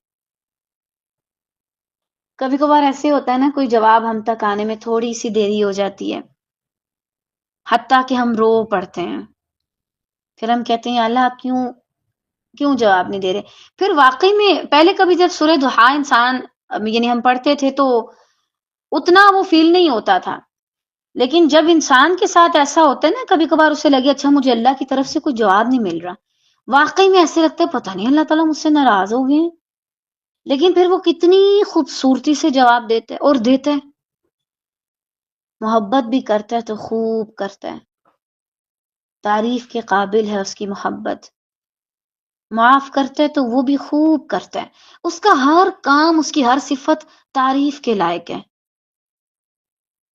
کبھی کبھار ایسے ہوتا ہے نا کوئی جواب ہم تک آنے میں تھوڑی سی دیری ہو جاتی ہے، حتیٰ کہ ہم رو پڑتے ہیں. پھر ہم کہتے ہیں اللہ آپ کیوں جواب نہیں دے رہے؟ پھر واقعی میں پہلے کبھی جب سورہ ضحیٰ انسان یعنی ہم پڑھتے تھے تو اتنا وہ فیل نہیں ہوتا تھا. لیکن جب انسان کے ساتھ ایسا ہوتا ہے نا کبھی کبھار اسے لگے اچھا مجھے اللہ کی طرف سے کوئی جواب نہیں مل رہا، واقعی میں ایسے لگتا ہے پتہ نہیں اللہ تعالیٰ مجھ سے ناراض ہو گئے ہیں. لیکن پھر وہ کتنی خوبصورتی سے جواب دیتے اور دیتے ہیں. محبت بھی کرتا ہے تو خوب کرتا ہے، تعریف کے قابل ہے اس کی محبت. معاف کرتا ہے تو وہ بھی خوب کرتا ہے. اس کا ہر کام، اس کی ہر صفت تعریف کے لائق ہے.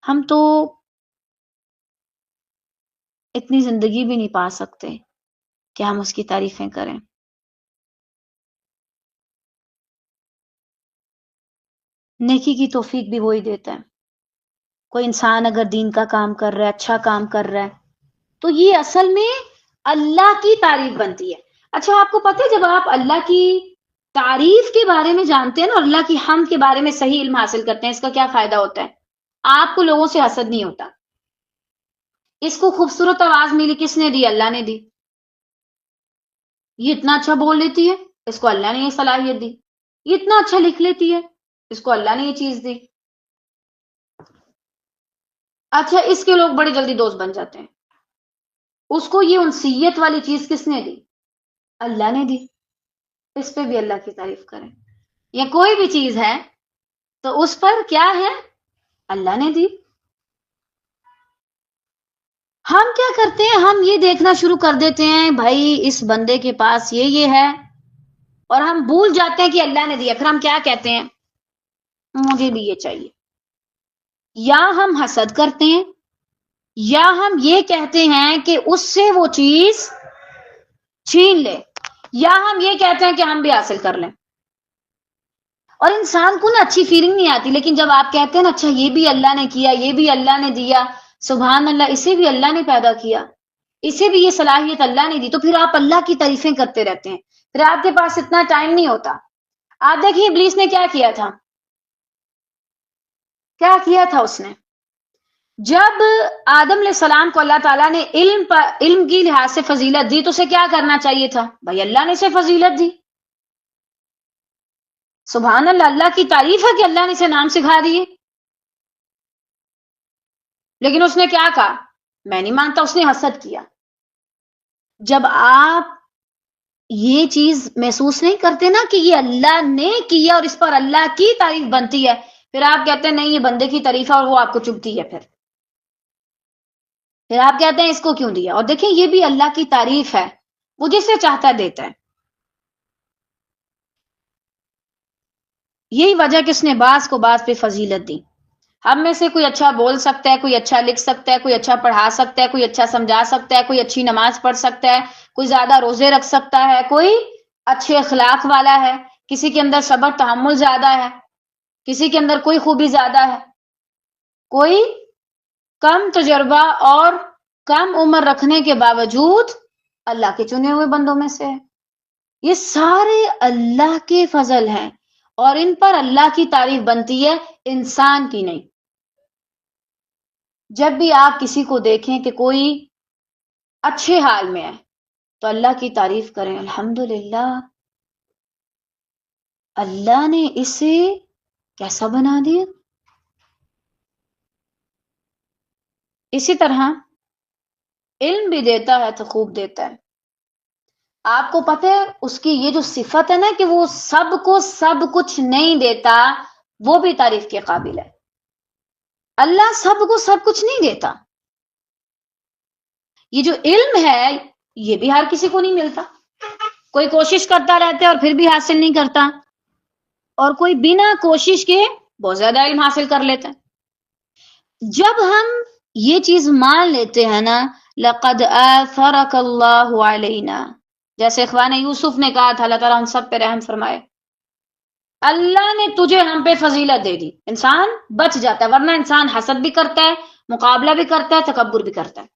ہم تو اتنی زندگی بھی نہیں پا سکتے کہ ہم اس کی تعریفیں کریں. نیکی کی توفیق بھی وہی دیتا ہے. کوئی انسان اگر دین کا کام کر رہا ہے، اچھا کام کر رہا ہے، تو یہ اصل میں اللہ کی تعریف بنتی ہے. اچھا آپ کو پتہ ہے جب آپ اللہ کی تعریف کے بارے میں جانتے ہیں نا اور اللہ کی حمد کے بارے میں صحیح علم حاصل کرتے ہیں، اس کا کیا فائدہ ہوتا ہے؟ آپ کو لوگوں سے حسد نہیں ہوتا. اس کو خوبصورت آواز ملی، کس نے دی؟ اللہ نے دی. یہ اتنا اچھا بول لیتی ہے، اس کو اللہ نے یہ صلاحیت دی. یہ اتنا اچھا لکھ لیتی ہے، اس کو اللہ نے یہ چیز دی. اچھا اس کے لوگ بڑے جلدی دوست بن جاتے ہیں، اس کو یہ انسیت والی چیز کس نے دی؟ اللہ نے دی. اس پہ بھی اللہ کی تعریف کریں. یا کوئی بھی چیز ہے تو اس پر کیا ہے؟ اللہ نے دی. ہم کیا کرتے ہیں؟ ہم یہ دیکھنا شروع کر دیتے ہیں بھائی اس بندے کے پاس یہ ہے، اور ہم بھول جاتے ہیں کہ اللہ نے دیا. پھر ہم کیا کہتے ہیں؟ مجھے بھی یہ چاہیے. یا ہم حسد کرتے ہیں یا ہم یہ کہتے ہیں کہ اس سے وہ چیز چھین لے، یا ہم یہ کہتے ہیں کہ ہم بھی حاصل کر لیں. اور انسان کو نا اچھی فیلنگ نہیں آتی، لیکن جب آپ کہتے ہیں نا اچھا یہ بھی اللہ نے کیا، یہ بھی اللہ نے دیا، سبحان اللہ اسے بھی اللہ نے پیدا کیا، اسے بھی یہ صلاحیت اللہ نے دی، تو پھر آپ اللہ کی تعریفیں کرتے رہتے ہیں. پھر آپ کے پاس اتنا ٹائم نہیں ہوتا. آپ دیکھیے ابلیس نے کیا کیا تھا؟ کیا کیا تھا اس نے؟ جب آدم علیہ السلام کو اللہ تعالیٰ نے علم کی لحاظ سے فضیلت دی تو اسے کیا کرنا چاہیے تھا؟ بھائی اللہ نے اسے فضیلت دی. سبحان اللہ، اللہ کی تعریف ہے کہ اللہ نے اسے نام سکھا دیے. لیکن اس نے کیا کہا؟ میں نہیں مانتا. اس نے حسد کیا. جب آپ یہ چیز محسوس نہیں کرتے نا کہ یہ اللہ نے کیا اور اس پر اللہ کی تعریف بنتی ہے، پھر آپ کہتے ہیں نہیں یہ بندے کی تعریف ہے اور وہ آپ کو چبھتی ہے. پھر آپ کہتے ہیں اس کو کیوں دیا؟ اور دیکھیں یہ بھی اللہ کی تعریف ہے، وہ جسے چاہتا ہے دیتا ہے. یہی وجہ کہ اس نے بعض کو بعض پہ فضیلت دی. ہم میں سے کوئی اچھا بول سکتا ہے، کوئی اچھا لکھ سکتا ہے، کوئی اچھا پڑھا سکتا ہے، کوئی اچھا سمجھا سکتا ہے، کوئی اچھی نماز پڑھ سکتا ہے، کوئی زیادہ روزے رکھ سکتا ہے، کوئی اچھے اخلاق والا ہے، کسی کے اندر صبر تحمل زیادہ ہے، کسی کے اندر کوئی خوبی زیادہ ہے، کوئی کم تجربہ اور کم عمر رکھنے کے باوجود اللہ کے چنے ہوئے بندوں میں سے ہے. یہ سارے اللہ کے فضل ہیں اور ان پر اللہ کی تعریف بنتی ہے، انسان کی نہیں. جب بھی آپ کسی کو دیکھیں کہ کوئی اچھے حال میں ہے تو اللہ کی تعریف کریں، الحمدللہ اللہ نے اسے کیسا بنا دیا. اسی طرح علم بھی دیتا ہے تو خوب دیتا ہے. آپ کو پتہ ہے اس کی یہ جو صفت ہے نا کہ وہ سب کو سب کچھ نہیں دیتا، وہ بھی تعریف کے قابل ہے. اللہ سب کو سب کچھ نہیں دیتا. یہ جو علم ہے یہ بھی ہر کسی کو نہیں ملتا. کوئی کوشش کرتا رہتا ہے اور پھر بھی حاصل نہیں کرتا، اور کوئی بنا کوشش کے بہت زیادہ علم حاصل کر لیتا ہے. جب ہم یہ چیز مان لیتے ہیں نا، لقد آثرک اللہ علینا، جیسے اخوان یوسف نے کہا تھا اللہ تعالیٰ ہم سب پہ رحم فرمائے، اللہ نے تجھے ہم پہ فضیلت دے دی، انسان بچ جاتا ہے. ورنہ انسان حسد بھی کرتا ہے، مقابلہ بھی کرتا ہے، تکبر بھی کرتا ہے.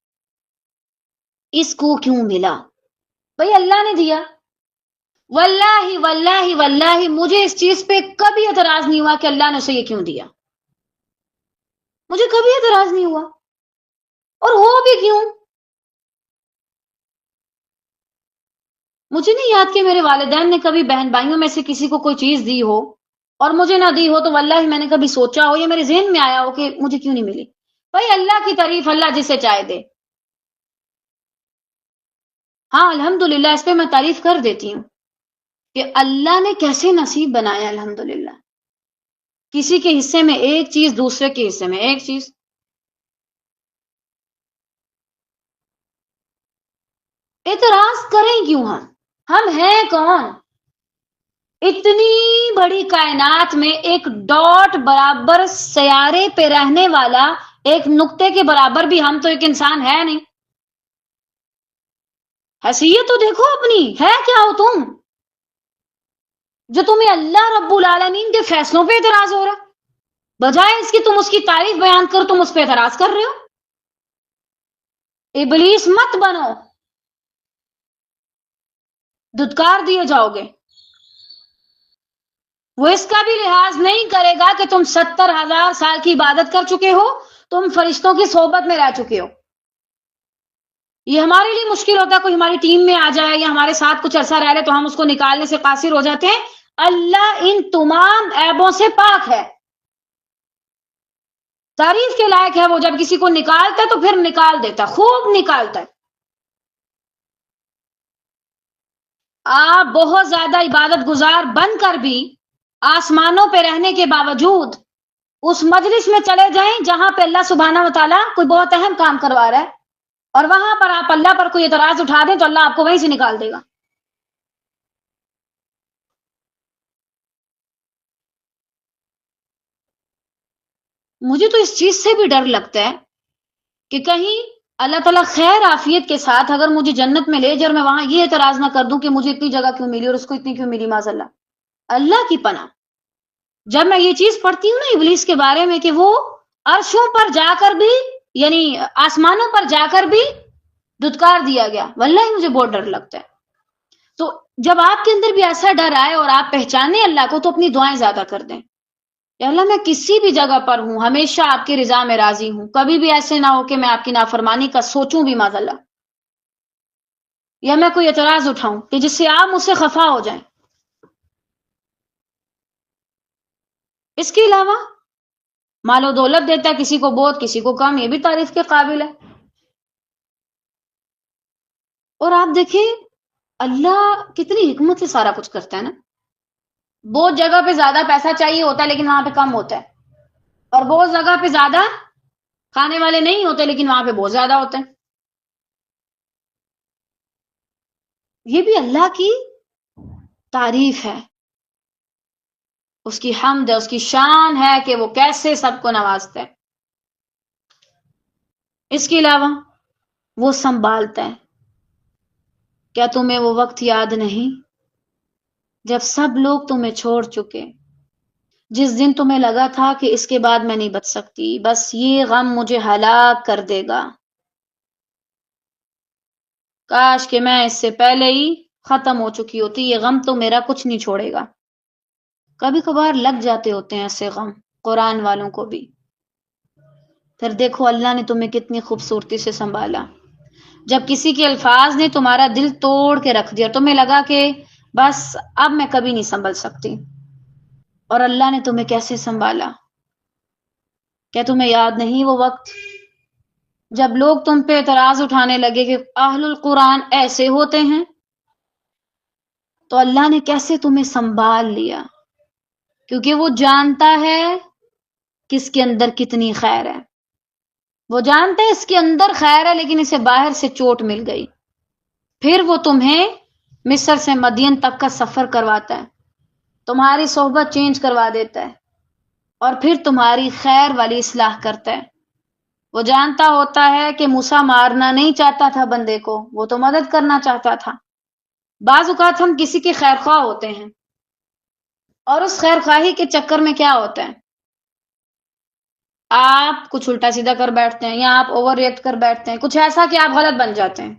اس کو کیوں ملا؟ بھئی اللہ نے دیا. واللہ واللہ واللہ مجھے اس چیز پہ کبھی اعتراض نہیں ہوا کہ اللہ نے اسے یہ کیوں دیا. مجھے کبھی اعتراض نہیں ہوا. اور ہو بھی کیوں؟ مجھے نہیں یاد کہ میرے والدین نے کبھی بہن بھائیوں میں سے کسی کو کوئی چیز دی ہو اور مجھے نہ دی ہو تو واللہ میں نے کبھی سوچا ہو یا میرے ذہن میں آیا ہو کہ مجھے کیوں نہیں ملی. بھائی اللہ کی تعریف اللہ جسے چاہے دے. ہاں الحمدللہ اس پہ میں تعریف کر دیتی ہوں کہ اللہ نے کیسے نصیب بنایا. الحمدللہ کسی کے حصے میں ایک چیز، دوسرے کے حصے میں ایک چیز. اعتراض کریں کیوں؟ ہم ہیں کون؟ اتنی بڑی کائنات میں ایک ڈاٹ برابر سیارے پہ رہنے والا ایک نقطے کے برابر بھی ہم تو ایک انسان ہے نہیں. حیثیت تو دیکھو اپنی، ہے کیا ہو تم جو تمہیں اللہ رب العالمین کے فیصلوں پہ اعتراض ہو رہا؟ بجائے اس کی تم اس کی تعریف بیان کر، تم اس پہ اعتراض کر رہے ہو. ابلیس مت بنو، دھتکار دیے جاؤ گے. وہ اس کا بھی لحاظ نہیں کرے گا کہ تم 70,000 سال کی عبادت کر چکے ہو، تم فرشتوں کی صحبت میں رہ چکے ہو. یہ ہمارے لیے مشکل ہوتا ہے کوئی ہماری ٹیم میں آ جائے یا ہمارے ساتھ کچھ عرصہ رہ لے تو ہم اس کو نکالنے سے قاصر ہو جاتے ہیں. اللہ ان تمام عیبوں سے پاک ہے، تعریف کے لائق ہے. وہ جب کسی کو نکالتا ہے تو پھر نکال دیتا، خوب نکالتا ہے. آپ بہت زیادہ عبادت گزار بن کر بھی آسمانوں پہ رہنے کے باوجود اس مجلس میں چلے جائیں جہاں پہ اللہ سبحانہ و تعالیٰ کوئی بہت اہم کام کروا رہا ہے اور وہاں پر آپ اللہ پر کوئی اعتراض اٹھا دیں تو اللہ آپ کو وہیں سے نکال دے گا. مجھے تو اس چیز سے بھی ڈر لگتا ہے کہ کہیں اللہ تعالیٰ خیر عافیت کے ساتھ اگر مجھے جنت میں لے جائے اور میں وہاں یہ اعتراض نہ کر دوں کہ مجھے اتنی جگہ کیوں ملی اور اس کو اتنی کیوں ملی. معاذ اللہ. اللہ کی پناہ. جب میں یہ چیز پڑھتی ہوں نا ابلیس کے بارے میں کہ وہ عرشوں پر جا کر بھی، یعنی آسمانوں پر جا کر بھی دھتکار دیا گیا، واللہ مجھے بہت ڈر لگتا ہے. تو جب آپ کے اندر بھی ایسا ڈر آئے اور آپ پہچانے اللہ کو تو اپنی دعائیں زیادہ کر دیں کہ اللہ میں کسی بھی جگہ پر ہوں ہمیشہ آپ کی رضا میں راضی ہوں. کبھی بھی ایسے نہ ہو کہ میں آپ کی نافرمانی کا سوچوں بھی معاذ اللہ، یا میں کوئی اعتراض اٹھاؤں کہ جس سے آپ مجھ سے خفا ہو جائیں. اس کے علاوہ مال و دولت دیتا ہے، کسی کو بہت کسی کو کم، یہ بھی تعریف کے قابل ہے۔ اور آپ دیکھیں اللہ کتنی حکمت سے سارا کچھ کرتا ہے نا۔ بہت جگہ پہ زیادہ پیسہ چاہیے ہوتا ہے لیکن وہاں پہ کم ہوتا ہے، اور بہت جگہ پہ زیادہ کھانے والے نہیں ہوتے لیکن وہاں پہ بہت زیادہ ہوتے ہیں۔ یہ بھی اللہ کی تعریف ہے، اس کی حمد ہے، اس کی شان ہے کہ وہ کیسے سب کو نوازتا ہے۔ اس کے علاوہ وہ سنبھالتا ہے۔ کیا تمہیں وہ وقت یاد نہیں جب سب لوگ تمہیں چھوڑ چکے، جس دن تمہیں لگا تھا کہ اس کے بعد میں نہیں بچ سکتی، بس یہ غم مجھے ہلاک کر دے گا، کاش کہ میں اس سے پہلے ہی ختم ہو چکی ہوتی، یہ غم تو میرا کچھ نہیں چھوڑے گا۔ کبھی کبھار لگ جاتے ہوتے ہیں ایسے غم قرآن والوں کو بھی، پھر دیکھو اللہ نے تمہیں کتنی خوبصورتی سے سنبھالا۔ جب کسی کے الفاظ نے تمہارا دل توڑ کے رکھ دیا، تمہیں لگا کہ بس اب میں کبھی نہیں سنبھل سکتی، اور اللہ نے تمہیں کیسے سنبھالا۔ کیا تمہیں یاد نہیں وہ وقت جب لوگ تم پہ اعتراض اٹھانے لگے کہ اہل القرآن ایسے ہوتے ہیں، تو اللہ نے کیسے تمہیں سنبھال لیا، کیونکہ وہ جانتا ہے کس کے اندر کتنی خیر ہے۔ وہ جانتا ہے اس کے اندر خیر ہے لیکن اسے باہر سے چوٹ مل گئی، پھر وہ تمہیں مصر سے مدین تک کا سفر کرواتا ہے، تمہاری صحبت چینج کروا دیتا ہے، اور پھر تمہاری خیر والی اصلاح کرتا ہے۔ وہ جانتا ہوتا ہے کہ موسیٰ مارنا نہیں چاہتا تھا بندے کو، وہ تو مدد کرنا چاہتا تھا۔ بعض اوقات ہم کسی کے خیر خواہ ہوتے ہیں، اور اس خیر خواہی کے چکر میں کیا ہوتا ہے، آپ کچھ الٹا سیدھا کر بیٹھتے ہیں، یا آپ اوور ریئیکٹ کر بیٹھتے ہیں، کچھ ایسا کہ آپ غلط بن جاتے ہیں۔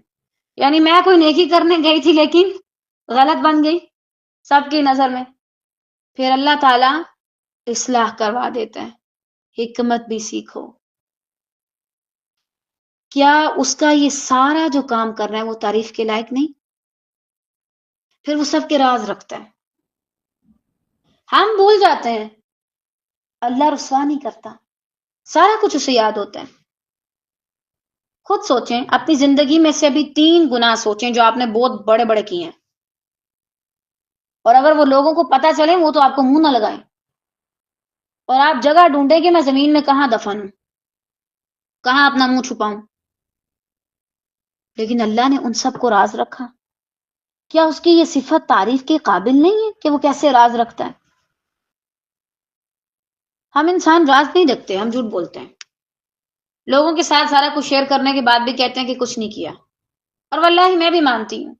یعنی میں کوئی نیکی کرنے گئی تھی لیکن غلط بن گئی سب کی نظر میں، پھر اللہ تعالی اصلاح کروا دیتا ہے۔ حکمت بھی سیکھو۔ کیا اس کا یہ سارا جو کام کر رہا ہے وہ تعریف کے لائق نہیں؟ پھر وہ سب کے راز رکھتا ہے، ہم بھول جاتے ہیں، اللہ رسوا نہیں کرتا، سارا کچھ اسے یاد ہوتا ہے۔ خود سوچیں، اپنی زندگی میں سے ابھی 3 گناہ سوچیں جو آپ نے بہت بڑے بڑے کیے ہیں، اور اگر وہ لوگوں کو پتا چلے وہ تو آپ کو منہ نہ لگائیں، اور آپ جگہ ڈھونڈیں کہ میں زمین میں کہاں دفن ہوں، کہاں اپنا منہ چھپاؤں، لیکن اللہ نے ان سب کو راز رکھا۔ کیا اس کی یہ صفت تعریف کے قابل نہیں ہے کہ وہ کیسے راز رکھتا ہے؟ ہم انسان راز نہیں رکھتے، ہم جھوٹ بولتے ہیں، لوگوں کے ساتھ سارا کچھ شیئر کرنے کے بعد بھی کہتے ہیں کہ کچھ نہیں کیا، اور واللہ میں بھی مانتی ہوں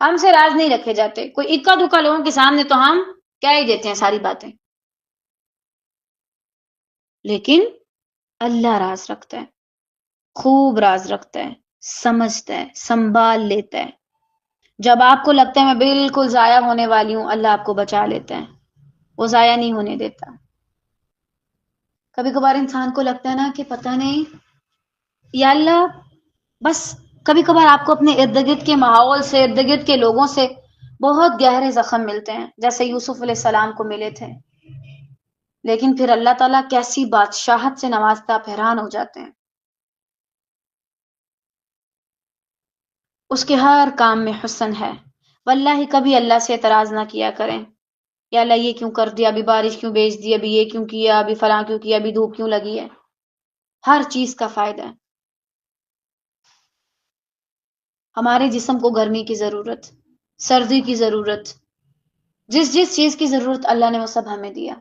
ہم سے راز نہیں رکھے جاتے، کوئی اکا دکا لوگوں کے سامنے تو ہم کہہ ہی دیتے ہیں ساری باتیں، لیکن اللہ راز رکھتا ہے، خوب راز رکھتا ہے، سمجھتا ہے، سنبھال لیتا ہے۔ جب آپ کو لگتا ہے میں بالکل ضائع ہونے والی ہوں، اللہ آپ کو بچا لیتا ہے، وہ ضائع نہیں ہونے دیتا۔ کبھی کبھار انسان کو لگتا ہے نا کہ پتہ نہیں یا اللہ، بس کبھی کبھار آپ کو اپنے ارد گرد کے ماحول سے، ارد گرد کے لوگوں سے بہت گہرے زخم ملتے ہیں، جیسے یوسف علیہ السلام کو ملے تھے، لیکن پھر اللہ تعالیٰ کیسی بادشاہت سے نوازتا، آپ حیران ہو جاتے ہیں۔ اس کے ہر کام میں حسن ہے، واللہ کبھی اللہ سے اعتراض نہ کیا کریں، یا اللہ یہ کیوں کر دیا، ابھی بارش کیوں بھیج دی، ابھی یہ کیوں کیا، ابھی فلاں کیوں کیا، ابھی دھوپ کیوں لگی ہے۔ ہر چیز کا فائدہ ہے۔ ہمارے جسم کو گرمی کی ضرورت، سردی کی ضرورت، جس جس چیز کی ضرورت اللہ نے وہ سب ہمیں دیا۔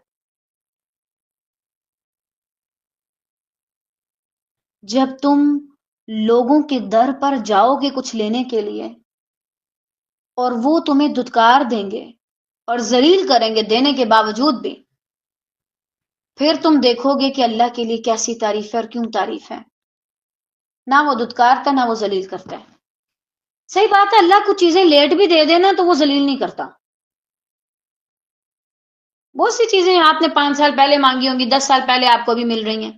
جب تم لوگوں کے در پر جاؤ گے کچھ لینے کے لیے، اور وہ تمہیں دھتکار دیں گے اور ذلیل کریں گے دینے کے باوجود بھی، پھر تم دیکھو گے کہ اللہ کے لیے کیسی تعریف ہے اور کیوں تعریف ہے۔ نہ وہ دھتکارتا، نہ وہ ذلیل کرتا ہے۔ صحیح بات ہے، اللہ کچھ چیزیں لیٹ بھی دے دینا تو وہ ذلیل نہیں کرتا۔ بہت سی چیزیں آپ نے 5 سال پہلے مانگی ہوں گی، 10 سال پہلے آپ کو بھی مل رہی ہیں،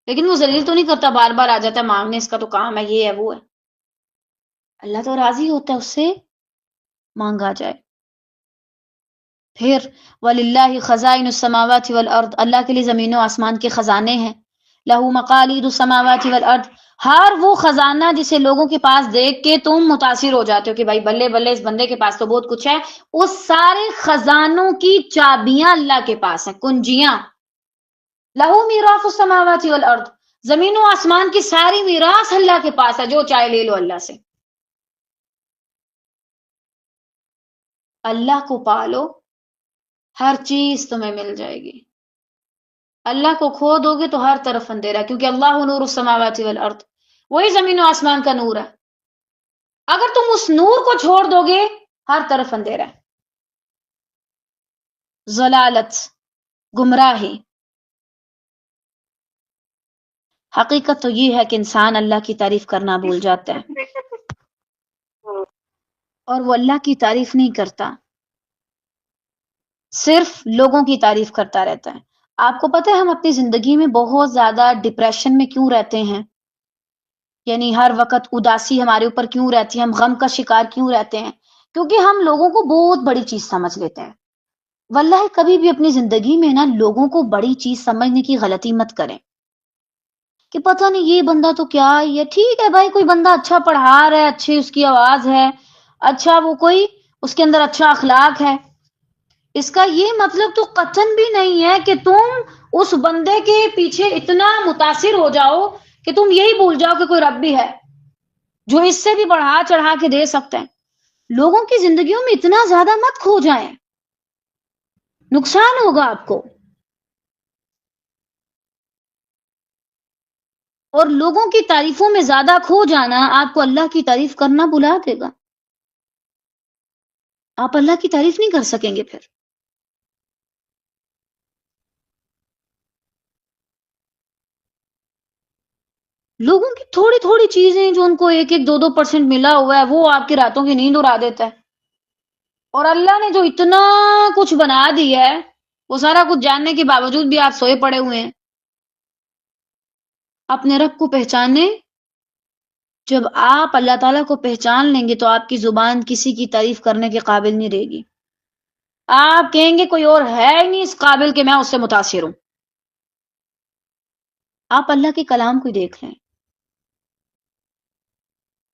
لیکن وہ ذلیل تو نہیں کرتا، بار بار آ جاتا ہے مانگنے، اس کا تو کام ہے، یہ ہے وہ ہے۔ اللہ تو راضی ہوتا ہے اس سے مانگا جائے۔ پھر وَلِلَّهِ خَزَائِنُ السَّمَاوَاتِ وَالْأَرْضِ، اللہ کے لیے زمین و آسمان کے خزانے ہیں. لَهُ مَقَالِيدُ السَّمَاوَاتِ وَالْأَرْضِ، ہر وہ خزانہ جسے لوگوں کے پاس دیکھ کے تم متاثر ہو جاتے ہو کہ بھائی بلے بلے اس بندے کے پاس تو بہت کچھ ہے، اس سارے خزانوں کی چابیاں اللہ کے پاس ہیں، کنجیاں. لَهُ مِيرَاثُ السَّمَاوَاتِ وَالْأَرْضِ، زمین و آسمان کی ساری میراث اللہ کے پاس ہے، جو چاہے لے لو اللہ سے. اللہ کو پالو، ہر چیز تمہیں مل جائے گی. اللہ کو کھو دو گے تو ہر طرف اندھیرا، کیونکہ اللہ نور السماوات والارض، وہی زمین و آسمان کا نور ہے. اگر تم اس نور کو چھوڑ دو گے ہر طرف اندھیرا ہے. ضلالت، گمراہی. حقیقت تو یہ ہے کہ انسان اللہ کی تعریف کرنا بھول جاتا ہے اور وہ اللہ کی تعریف نہیں کرتا، صرف لوگوں کی تعریف کرتا رہتا ہے. آپ کو پتہ ہے ہم اپنی زندگی میں بہت زیادہ ڈپریشن میں کیوں رہتے ہیں؟ یعنی ہر وقت اداسی ہمارے اوپر کیوں رہتی ہے، ہم غم کا شکار کیوں رہتے ہیں؟ کیونکہ ہم لوگوں کو بہت بڑی چیز سمجھ لیتے ہیں. واللہ کبھی بھی اپنی زندگی میں نا لوگوں کو بڑی چیز سمجھنے کی غلطی مت کریں کہ پتہ نہیں یہ بندہ تو کیا ہی ہے. ٹھیک ہے بھائی، کوئی بندہ اچھا پڑھا رہا ہے، اچھی اس کی آواز ہے، اچھا وہ کوئی اس کے اندر اچھا اخلاق ہے، اس کا یہ مطلب تو قطعاً بھی نہیں ہے کہ تم اس بندے کے پیچھے اتنا متاثر ہو جاؤ کہ تم یہی بھول جاؤ کہ کوئی رب بھی ہے جو اس سے بھی بڑھا چڑھا کے دے سکتے ہیں. لوگوں کی زندگیوں میں اتنا زیادہ مت کھو جائیں، نقصان ہوگا آپ کو. اور لوگوں کی تعریفوں میں زیادہ کھو جانا آپ کو اللہ کی تعریف کرنا بلا دے گا. آپ اللہ کی تعریف نہیں کر سکیں گے پھر. لوگوں کی تھوڑی تھوڑی چیزیں جو ان کو 1-2% ملا ہوا ہے وہ آپ کی راتوں کی نیند اڑا دیتا ہے. اور اللہ نے جو اتنا کچھ بنا دیا ہے وہ سارا کچھ جاننے کے باوجود بھی آپ سوئے پڑے ہوئے ہیں. اپنے رب کو پہچانے. جب آپ اللہ تعالیٰ کو پہچان لیں گے تو آپ کی زبان کسی کی تعریف کرنے کے قابل نہیں رہے گی. آپ کہیں گے کوئی اور ہے ہی نہیں اس قابل کہ میں اس سے متاثر ہوں. آپ اللہ کے کلام کو دیکھ لیں،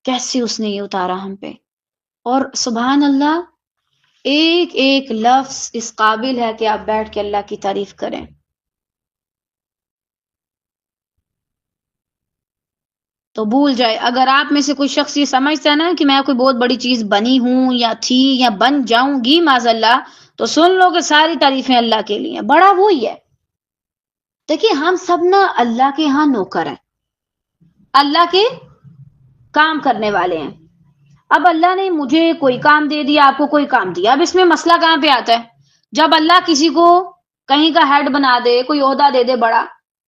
کیسے اس نے یہ اتارا ہم پہ. اور سبحان اللہ، ایک ایک لفظ اس قابل ہے کہ آپ بیٹھ کے اللہ کی تعریف کریں. تو بھول جائے. اگر آپ میں سے کوئی شخص یہ سمجھتا ہے نا کہ میں کوئی بہت بڑی چیز بنی ہوں یا تھی یا بن جاؤں گی معاذ اللہ، تو سن لو کہ ساری تعریفیں اللہ کے لیے ہیں، بڑا وہی ہے. دیکھیے ہم سب نا اللہ کے ہاں نوکر ہیں، اللہ کے کام کرنے والے ہیں. اب اللہ نے مجھے کوئی کام دے دیا، آپ کو کوئی کام دیا. اب اس میں مسئلہ کہاں پہ آتا ہے؟ جب اللہ کسی کو کہیں کا ہیڈ بنا دے، کوئی عہدہ دے دے بڑا،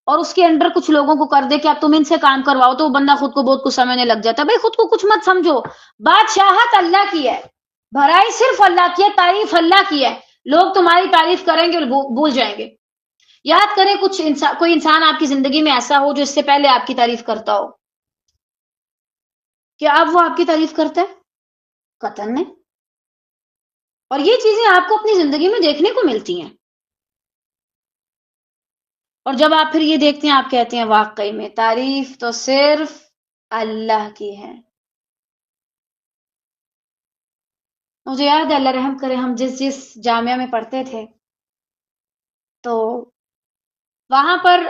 اور اس کے انڈر کچھ لوگوں کو کر دے کہ اب تم ان سے کام کرواؤ، تو وہ بندہ خود کو بہت کچھ سمجھنے لگ جاتا ہے. بھائی خود کو کچھ مت سمجھو، بادشاہت اللہ کی ہے، بھرائی صرف اللہ کی ہے، تعریف اللہ کی ہے. لوگ تمہاری تعریف کریں گے اور بھول جائیں گے. یاد کریں کوئی انسان آپ کی زندگی میں ایسا ہو جو اس سے پہلے آپ کی تعریف کرتا ہو. کیا اب وہ آپ کی تعریف کرتا ہے؟ قطعاً نہیں. اور یہ چیزیں آپ کو اپنی زندگی میں دیکھنے کو ملتی ہیں. اور جب آپ پھر یہ دیکھتے ہیں آپ کہتے ہیں واقعی میں تعریف تو صرف اللہ کی ہے. مجھے یاد ہے، اللہ رحم کرے، ہم جس جامعہ میں پڑھتے تھے تو وہاں پر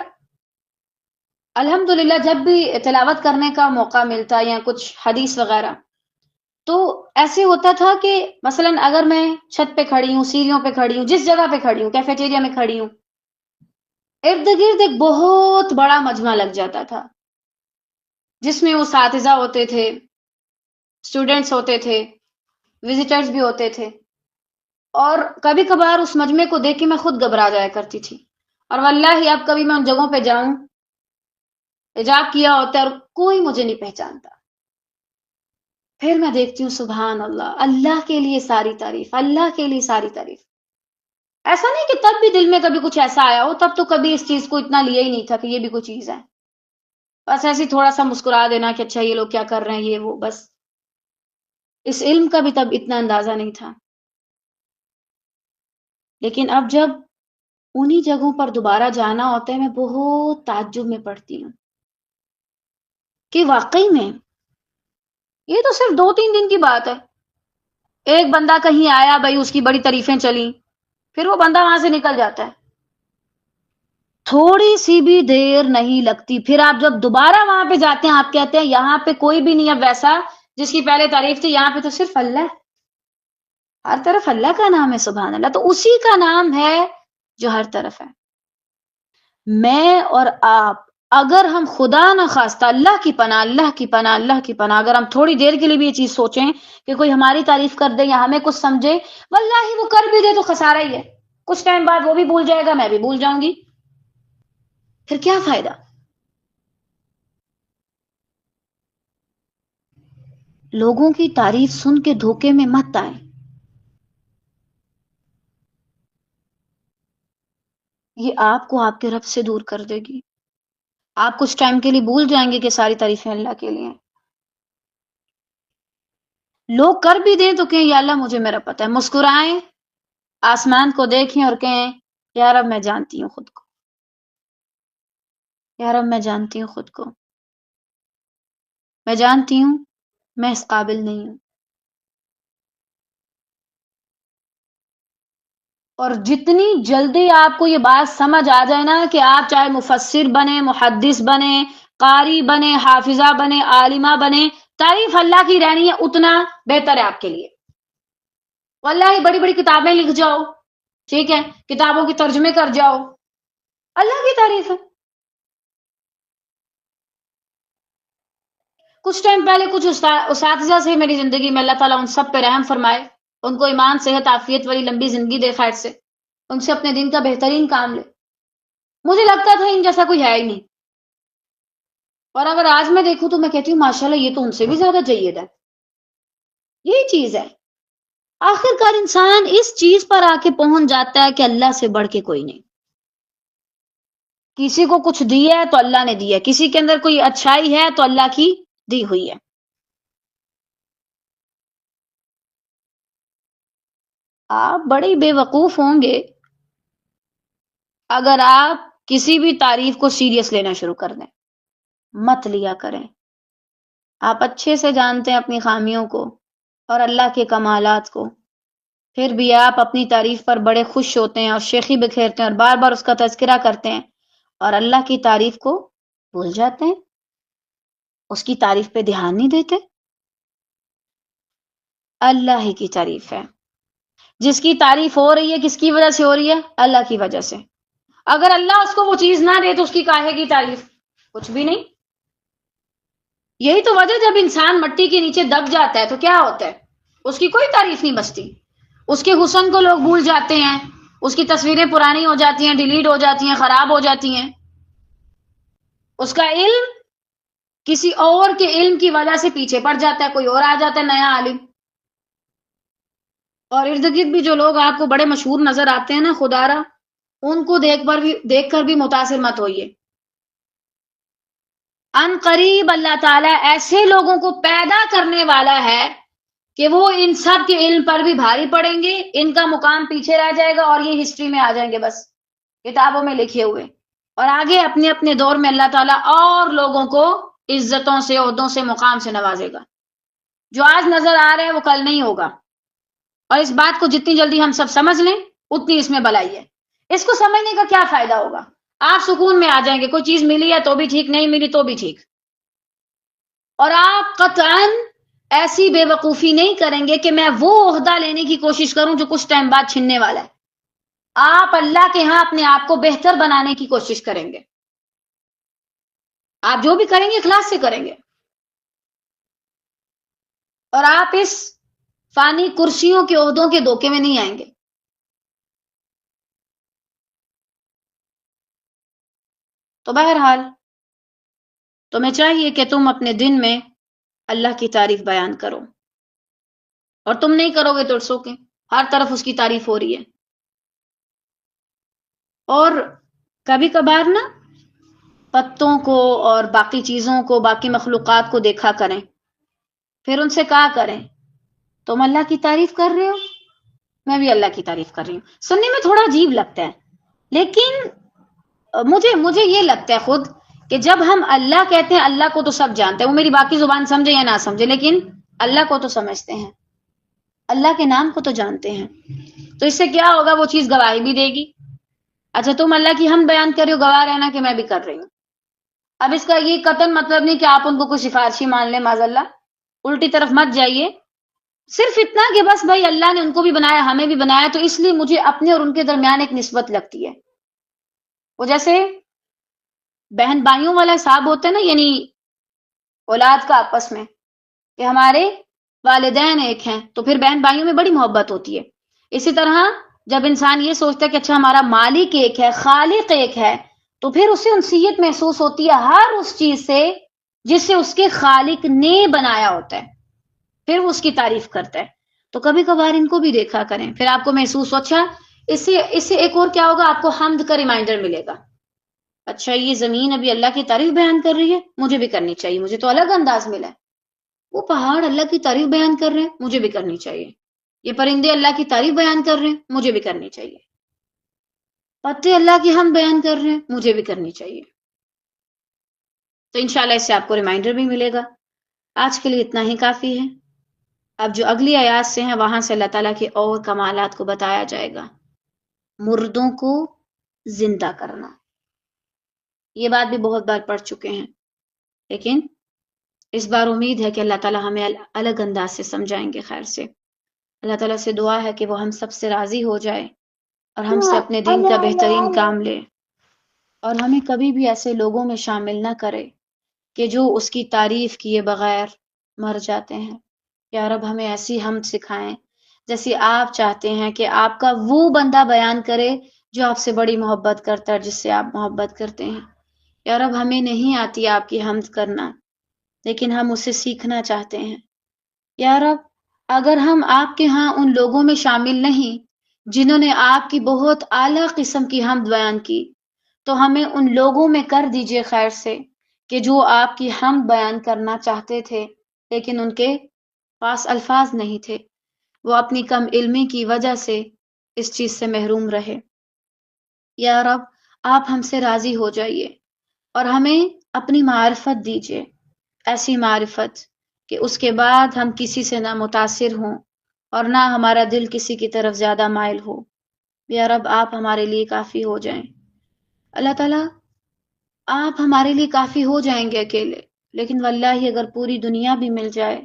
الحمدللہ جب بھی تلاوت کرنے کا موقع ملتا یا کچھ حدیث وغیرہ، تو ایسے ہوتا تھا کہ مثلا اگر میں چھت پہ کھڑی ہوں، سیڑھیوں پہ کھڑی ہوں، جس جگہ پہ کھڑی ہوں، کیفیٹیریا میں کھڑی ہوں، ارد گرد ایک بہت بڑا مجمع لگ جاتا تھا جس میں وہ اساتذہ ہوتے تھے، اسٹوڈنٹس ہوتے تھے، وزٹرز بھی ہوتے تھے. اور کبھی کبھار اس مجمع کو دیکھ کے میں خود گھبرا جایا کرتی تھی. اور واللہ اب کبھی میں ان جگہوں پہ جاؤں، حجاب کیا ہوتا ہے اور کوئی مجھے نہیں پہچانتا، پھر میں دیکھتی ہوں سبحان اللہ، اللہ کے لیے ساری تعریف، اللہ کے لیے ساری تعریف. ایسا نہیں کہ تب بھی دل میں کبھی کچھ ایسا آیا ہو، تب تو کبھی اس چیز کو اتنا لیا ہی نہیں تھا کہ یہ بھی کوئی چیز ہے. بس ایسی تھوڑا سا مسکرا دینا کہ اچھا یہ لوگ کیا کر رہے ہیں، یہ وہ، بس. اس علم کا بھی تب اتنا اندازہ نہیں تھا. لیکن اب جب انہی جگہوں پر دوبارہ جانا ہوتا ہے میں بہت تعجب میں پڑتی ہوں کہ واقعی میں یہ تو صرف 2-3 دن کی بات ہے. ایک بندہ کہیں آیا بھائی، اس کی بڑی تعریفیں چلیں، پھر وہ بندہ وہاں سے نکل جاتا ہے. تھوڑی سی بھی دیر نہیں لگتی، پھر آپ جب دوبارہ وہاں پہ جاتے ہیں آپ کہتے ہیں یہاں پہ کوئی بھی نہیں اب ویسا جس کی پہلے تعریف تھی، یہاں پہ تو صرف اللہ ہے، ہر طرف اللہ کا نام ہے. سبحان اللہ. تو اسی کا نام ہے جو ہر طرف ہے. میں اور آپ اگر ہم خدا نخواستہ اللہ کی پناہ، اللہ کی پناہ، اللہ کی پناہ، اگر ہم تھوڑی دیر کے لیے بھی یہ چیز سوچیں کہ کوئی ہماری تعریف کر دے یا ہمیں کچھ سمجھے، واللہ وہ کر بھی دے تو خسارہ ہی ہے. کچھ ٹائم بعد وہ بھی بھول جائے گا، میں بھی بھول جاؤں گی، پھر کیا فائدہ؟ لوگوں کی تعریف سن کے دھوکے میں مت آئیں. یہ آپ کو آپ کے رب سے دور کر دے گی. آپ کچھ ٹائم کے لیے بھول جائیں گے کہ ساری تعریفیں اللہ کے لیے ہیں. لوگ کر بھی دیں تو کہیں یا اللہ مجھے میرا پتہ ہے. مسکرائیں، آسمان کو دیکھیں اور کہیں یا رب میں جانتی ہوں خود کو، یا رب میں جانتی ہوں خود کو، میں جانتی ہوں میں اس قابل نہیں ہوں. اور جتنی جلدی آپ کو یہ بات سمجھ آ جائے نا کہ آپ چاہے مفسر بنے، محدث بنے، قاری بنے، حافظہ بنے، عالمہ بنے، تعریف اللہ کی رہنی ہے، اتنا بہتر ہے آپ کے لیے. واللہ بڑی بڑی کتابیں لکھ جاؤ، ٹھیک ہے، کتابوں کی ترجمے کر جاؤ، اللہ کی تعریف ہے. کچھ ٹائم پہلے کچھ اساتذہ سے میری زندگی میں، اللہ تعالیٰ ان سب پہ رحم فرمائے، ان کو ایمان، صحت، عافیت والی لمبی زندگی دے خیر سے، ان سے اپنے دین کا بہترین کام لے. مجھے لگتا تھا ان جیسا کوئی ہے ہی نہیں، اور اگر آج میں دیکھوں تو میں کہتی ہوں ماشاءاللہ یہ تو ان سے بھی زیادہ جید ہے. یہی چیز ہے، آخر کار انسان اس چیز پر آ کے پہنچ جاتا ہے کہ اللہ سے بڑھ کے کوئی نہیں. کسی کو کچھ دیا ہے تو اللہ نے دیا ہے، کسی کے اندر کوئی اچھائی ہے تو اللہ کی دی ہوئی ہے. آپ بڑے بے وقوف ہوں گے اگر آپ کسی بھی تعریف کو سیریس لینا شروع کر دیں. مت لیا کریں. آپ اچھے سے جانتے ہیں اپنی خامیوں کو اور اللہ کے کمالات کو، پھر بھی آپ اپنی تعریف پر بڑے خوش ہوتے ہیں اور شیخی بکھیرتے ہیں اور بار بار اس کا تذکرہ کرتے ہیں اور اللہ کی تعریف کو بھول جاتے ہیں، اس کی تعریف پہ دھیان نہیں دیتے. اللہ ہی کی تعریف ہے. جس کی تعریف ہو رہی ہے کس کی وجہ سے ہو رہی ہے؟ اللہ کی وجہ سے. اگر اللہ اس کو وہ چیز نہ دے تو اس کی کاہے کی تعریف؟ کچھ بھی نہیں. یہی تو وجہ، جب انسان مٹی کے نیچے دب جاتا ہے تو کیا ہوتا ہے؟ اس کی کوئی تعریف نہیں بچتی. اس کے حسن کو لوگ بھول جاتے ہیں، اس کی تصویریں پرانی ہو جاتی ہیں، ڈیلیٹ ہو جاتی ہیں، خراب ہو جاتی ہیں. اس کا علم کسی اور کے علم کی وجہ سے پیچھے پڑ جاتا ہے، کوئی اور آ جاتا ہے نیا عالم. اور ارد گرد بھی جو لوگ آپ کو بڑے مشہور نظر آتے ہیں نا، خدا را ان کو دیکھ کر بھی متاثر مت ہوئیے. ان قریب اللہ تعالیٰ ایسے لوگوں کو پیدا کرنے والا ہے کہ وہ ان سب کے علم پر بھی بھاری پڑیں گے، ان کا مقام پیچھے رہ جائے گا اور یہ ہسٹری میں آ جائیں گے، بس کتابوں میں لکھے ہوئے. اور آگے اپنے اپنے دور میں اللہ تعالیٰ اور لوگوں کو عزتوں سے، عہدوں سے، مقام سے نوازے گا. جو آج نظر آ رہا ہے وہ کل نہیں ہوگا. اور اس بات کو جتنی جلدی ہم سب سمجھ لیں اتنی اس میں بلائی ہے. اس کو سمجھنے کا کیا فائدہ ہوگا؟ آپ سکون میں آ جائیں گے، کوئی چیز ملی ہے تو بھی ٹھیک، نہیں ملی تو بھی ٹھیک. اور آپ قطعاً ایسی بے وقوفی نہیں کریں گے کہ میں وہ عہدہ لینے کی کوشش کروں جو کچھ ٹائم بعد چھننے والا ہے. آپ اللہ کے ہاں اپنے آپ کو بہتر بنانے کی کوشش کریں گے. آپ جو بھی کریں گے اخلاص سے کریں گے، اور آپ اس فانی کرسیوں کے عہدوں کے دھوکے میں نہیں آئیں گے. تو بہرحال تمہیں چاہیے کہ تم اپنے دن میں اللہ کی تعریف بیان کرو، اور تم نہیں کرو گے تو اٹس اوکے، ہر طرف اس کی تعریف ہو رہی ہے. اور کبھی کبھار نا پتوں کو اور باقی چیزوں کو، باقی مخلوقات کو دیکھا کریں، پھر ان سے کہا کریں تم اللہ کی تعریف کر رہے ہو، میں بھی اللہ کی تعریف کر رہی ہوں. سننے میں تھوڑا عجیب لگتا ہے، لیکن مجھے یہ لگتا ہے خود کہ جب ہم اللہ کہتے ہیں، اللہ کو تو سب جانتے ہیں، وہ میری باقی زبان سمجھے یا نہ سمجھے، لیکن اللہ کو تو سمجھتے ہیں، اللہ کے نام کو تو جانتے ہیں. تو اس سے کیا ہوگا، وہ چیز گواہی بھی دے گی. اچھا تم اللہ کی ہم بیان کر رہے ہو، گواہ رہنا کہ میں بھی کر رہی ہوں. اب اس کا یہ قطعاً مطلب نہیں کہ آپ ان کو کوئی سفارشی مان لیں، معاذ اللہ، الٹی طرف مت جائیے. صرف اتنا کہ بس بھائی اللہ نے ان کو بھی بنایا، ہمیں بھی بنایا، تو اس لیے مجھے اپنے اور ان کے درمیان ایک نسبت لگتی ہے. وہ جیسے بہن بھائیوں والا حساب ہوتا ہے نا، یعنی اولاد کا آپس میں، کہ ہمارے والدین ایک ہیں تو پھر بہن بھائیوں میں بڑی محبت ہوتی ہے. اسی طرح جب انسان یہ سوچتا ہے کہ اچھا ہمارا مالک ایک ہے، خالق ایک ہے، تو پھر اسے انسیت محسوس ہوتی ہے ہر اس چیز سے جس سے اس کے خالق نے بنایا ہوتا ہے، پھر وہ اس کی تعریف کرتا ہے. تو کبھی کبھار ان کو بھی دیکھا کریں، پھر آپ کو محسوس ہو اچھا اس سے ایک اور کیا ہوگا، آپ کو حمد کا ریمائنڈر ملے گا. اچھا یہ زمین ابھی اللہ کی تعریف بیان کر رہی ہے، مجھے بھی کرنی چاہیے، مجھے تو الگ انداز ملا ہے. وہ پہاڑ اللہ کی تعریف بیان کر رہے ہیں، مجھے بھی کرنی چاہیے. یہ پرندے اللہ کی تعریف بیان کر رہے ہیں، مجھے بھی کرنی چاہیے. پتے اللہ کی ہم بیان کر رہے ہیں، مجھے بھی کرنی چاہیے. تو انشاءاللہ اس سے آپ کو ریمائنڈر بھی ملے گا. آج کے لیے اتنا ہی کافی ہے. اب جو اگلی آیات سے ہیں وہاں سے اللہ تعالیٰ کے اور کمالات کو بتایا جائے گا. مردوں کو زندہ کرنا، یہ بات بھی بہت بار پڑھ چکے ہیں، لیکن اس بار امید ہے کہ اللہ تعالیٰ ہمیں الگ انداز سے سمجھائیں گے خیر سے. اللہ تعالیٰ سے دعا ہے کہ وہ ہم سب سے راضی ہو جائے اور ہم سے اپنے دین کا بہترین کام لے، اور ہمیں کبھی بھی ایسے لوگوں میں شامل نہ کرے کہ جو اس کی تعریف کیے بغیر مر جاتے ہیں. یا رب ہمیں ایسی حمد سکھائیں جیسی آپ چاہتے ہیں کہ آپ کا وہ بندہ بیان کرے جو آپ سے بڑی محبت کرتا ہے، جس سے آپ محبت کرتے ہیں. یا رب ہمیں نہیں آتی آپ کی حمد کرنا، لیکن ہم اسے سیکھنا چاہتے ہیں. یا رب اگر ہم آپ کے ہاں ان لوگوں میں شامل نہیں جنہوں نے آپ کی بہت اعلیٰ قسم کی حمد بیان کی، تو ہمیں ان لوگوں میں کر دیجئے خیر سے کہ جو آپ کی حمد بیان کرنا چاہتے تھے لیکن ان کے پاس الفاظ نہیں تھے، وہ اپنی کم علمی کی وجہ سے اس چیز سے محروم رہے. یا رب آپ ہم سے راضی ہو جائیے اور ہمیں اپنی معرفت دیجئے، ایسی معرفت کہ اس کے بعد ہم کسی سے نہ متاثر ہوں اور نہ ہمارا دل کسی کی طرف زیادہ مائل ہو. یا رب آپ ہمارے لیے کافی ہو جائیں. اللہ تعالیٰ آپ ہمارے لیے کافی ہو جائیں گے اکیلے، لیکن واللہ اگر پوری دنیا بھی مل جائے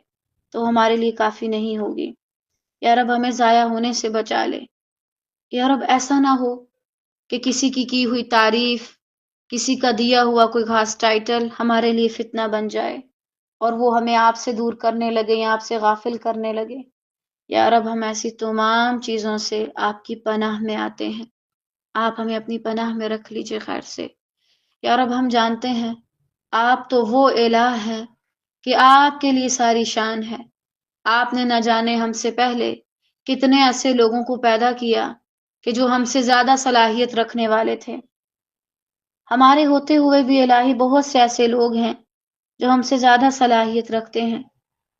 تو ہمارے لیے کافی نہیں ہوگی. یا رب ہمیں ضائع ہونے سے بچا لے. یا رب ایسا نہ ہو کہ کسی کی ہوئی تعریف، کسی کا دیا ہوا کوئی خاص ٹائٹل ہمارے لیے فتنہ بن جائے اور وہ ہمیں آپ سے دور کرنے لگے یا آپ سے غافل کرنے لگے. یا رب ہم ایسی تمام چیزوں سے آپ کی پناہ میں آتے ہیں، آپ ہمیں اپنی پناہ میں رکھ لیجئے خیر سے. یا رب ہم جانتے ہیں آپ تو وہ الہ ہیں کہ آپ کے لیے ساری شان ہے. آپ نے نہ جانے ہم سے پہلے کتنے ایسے لوگوں کو پیدا کیا کہ جو ہم سے زیادہ صلاحیت رکھنے والے تھے. ہمارے ہوتے ہوئے بھی الہی بہت سے ایسے لوگ ہیں جو ہم سے زیادہ صلاحیت رکھتے ہیں،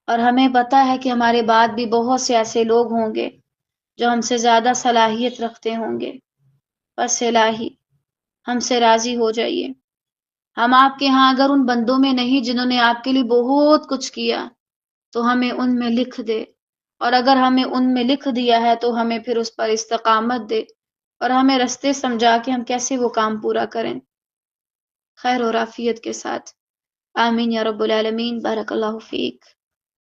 اور ہمیں پتہ ہے کہ ہمارے بعد بھی بہت سے ایسے لوگ ہوں گے جو ہم سے زیادہ صلاحیت رکھتے ہوں گے. بس الہی ہم سے راضی ہو جائیے. ہم آپ کے ہاں اگر ان بندوں میں نہیں جنہوں نے آپ کے لیے بہت کچھ کیا تو ہمیں ان میں لکھ دے، اور اگر ہمیں ان میں لکھ دیا ہے تو ہمیں پھر اس پر استقامت دے اور ہمیں رستے سمجھا کہ ہم کیسے وہ کام پورا کریں خیر اور عافیت کے ساتھ. آمین یا رب العالمین. بارک اللہ فیک.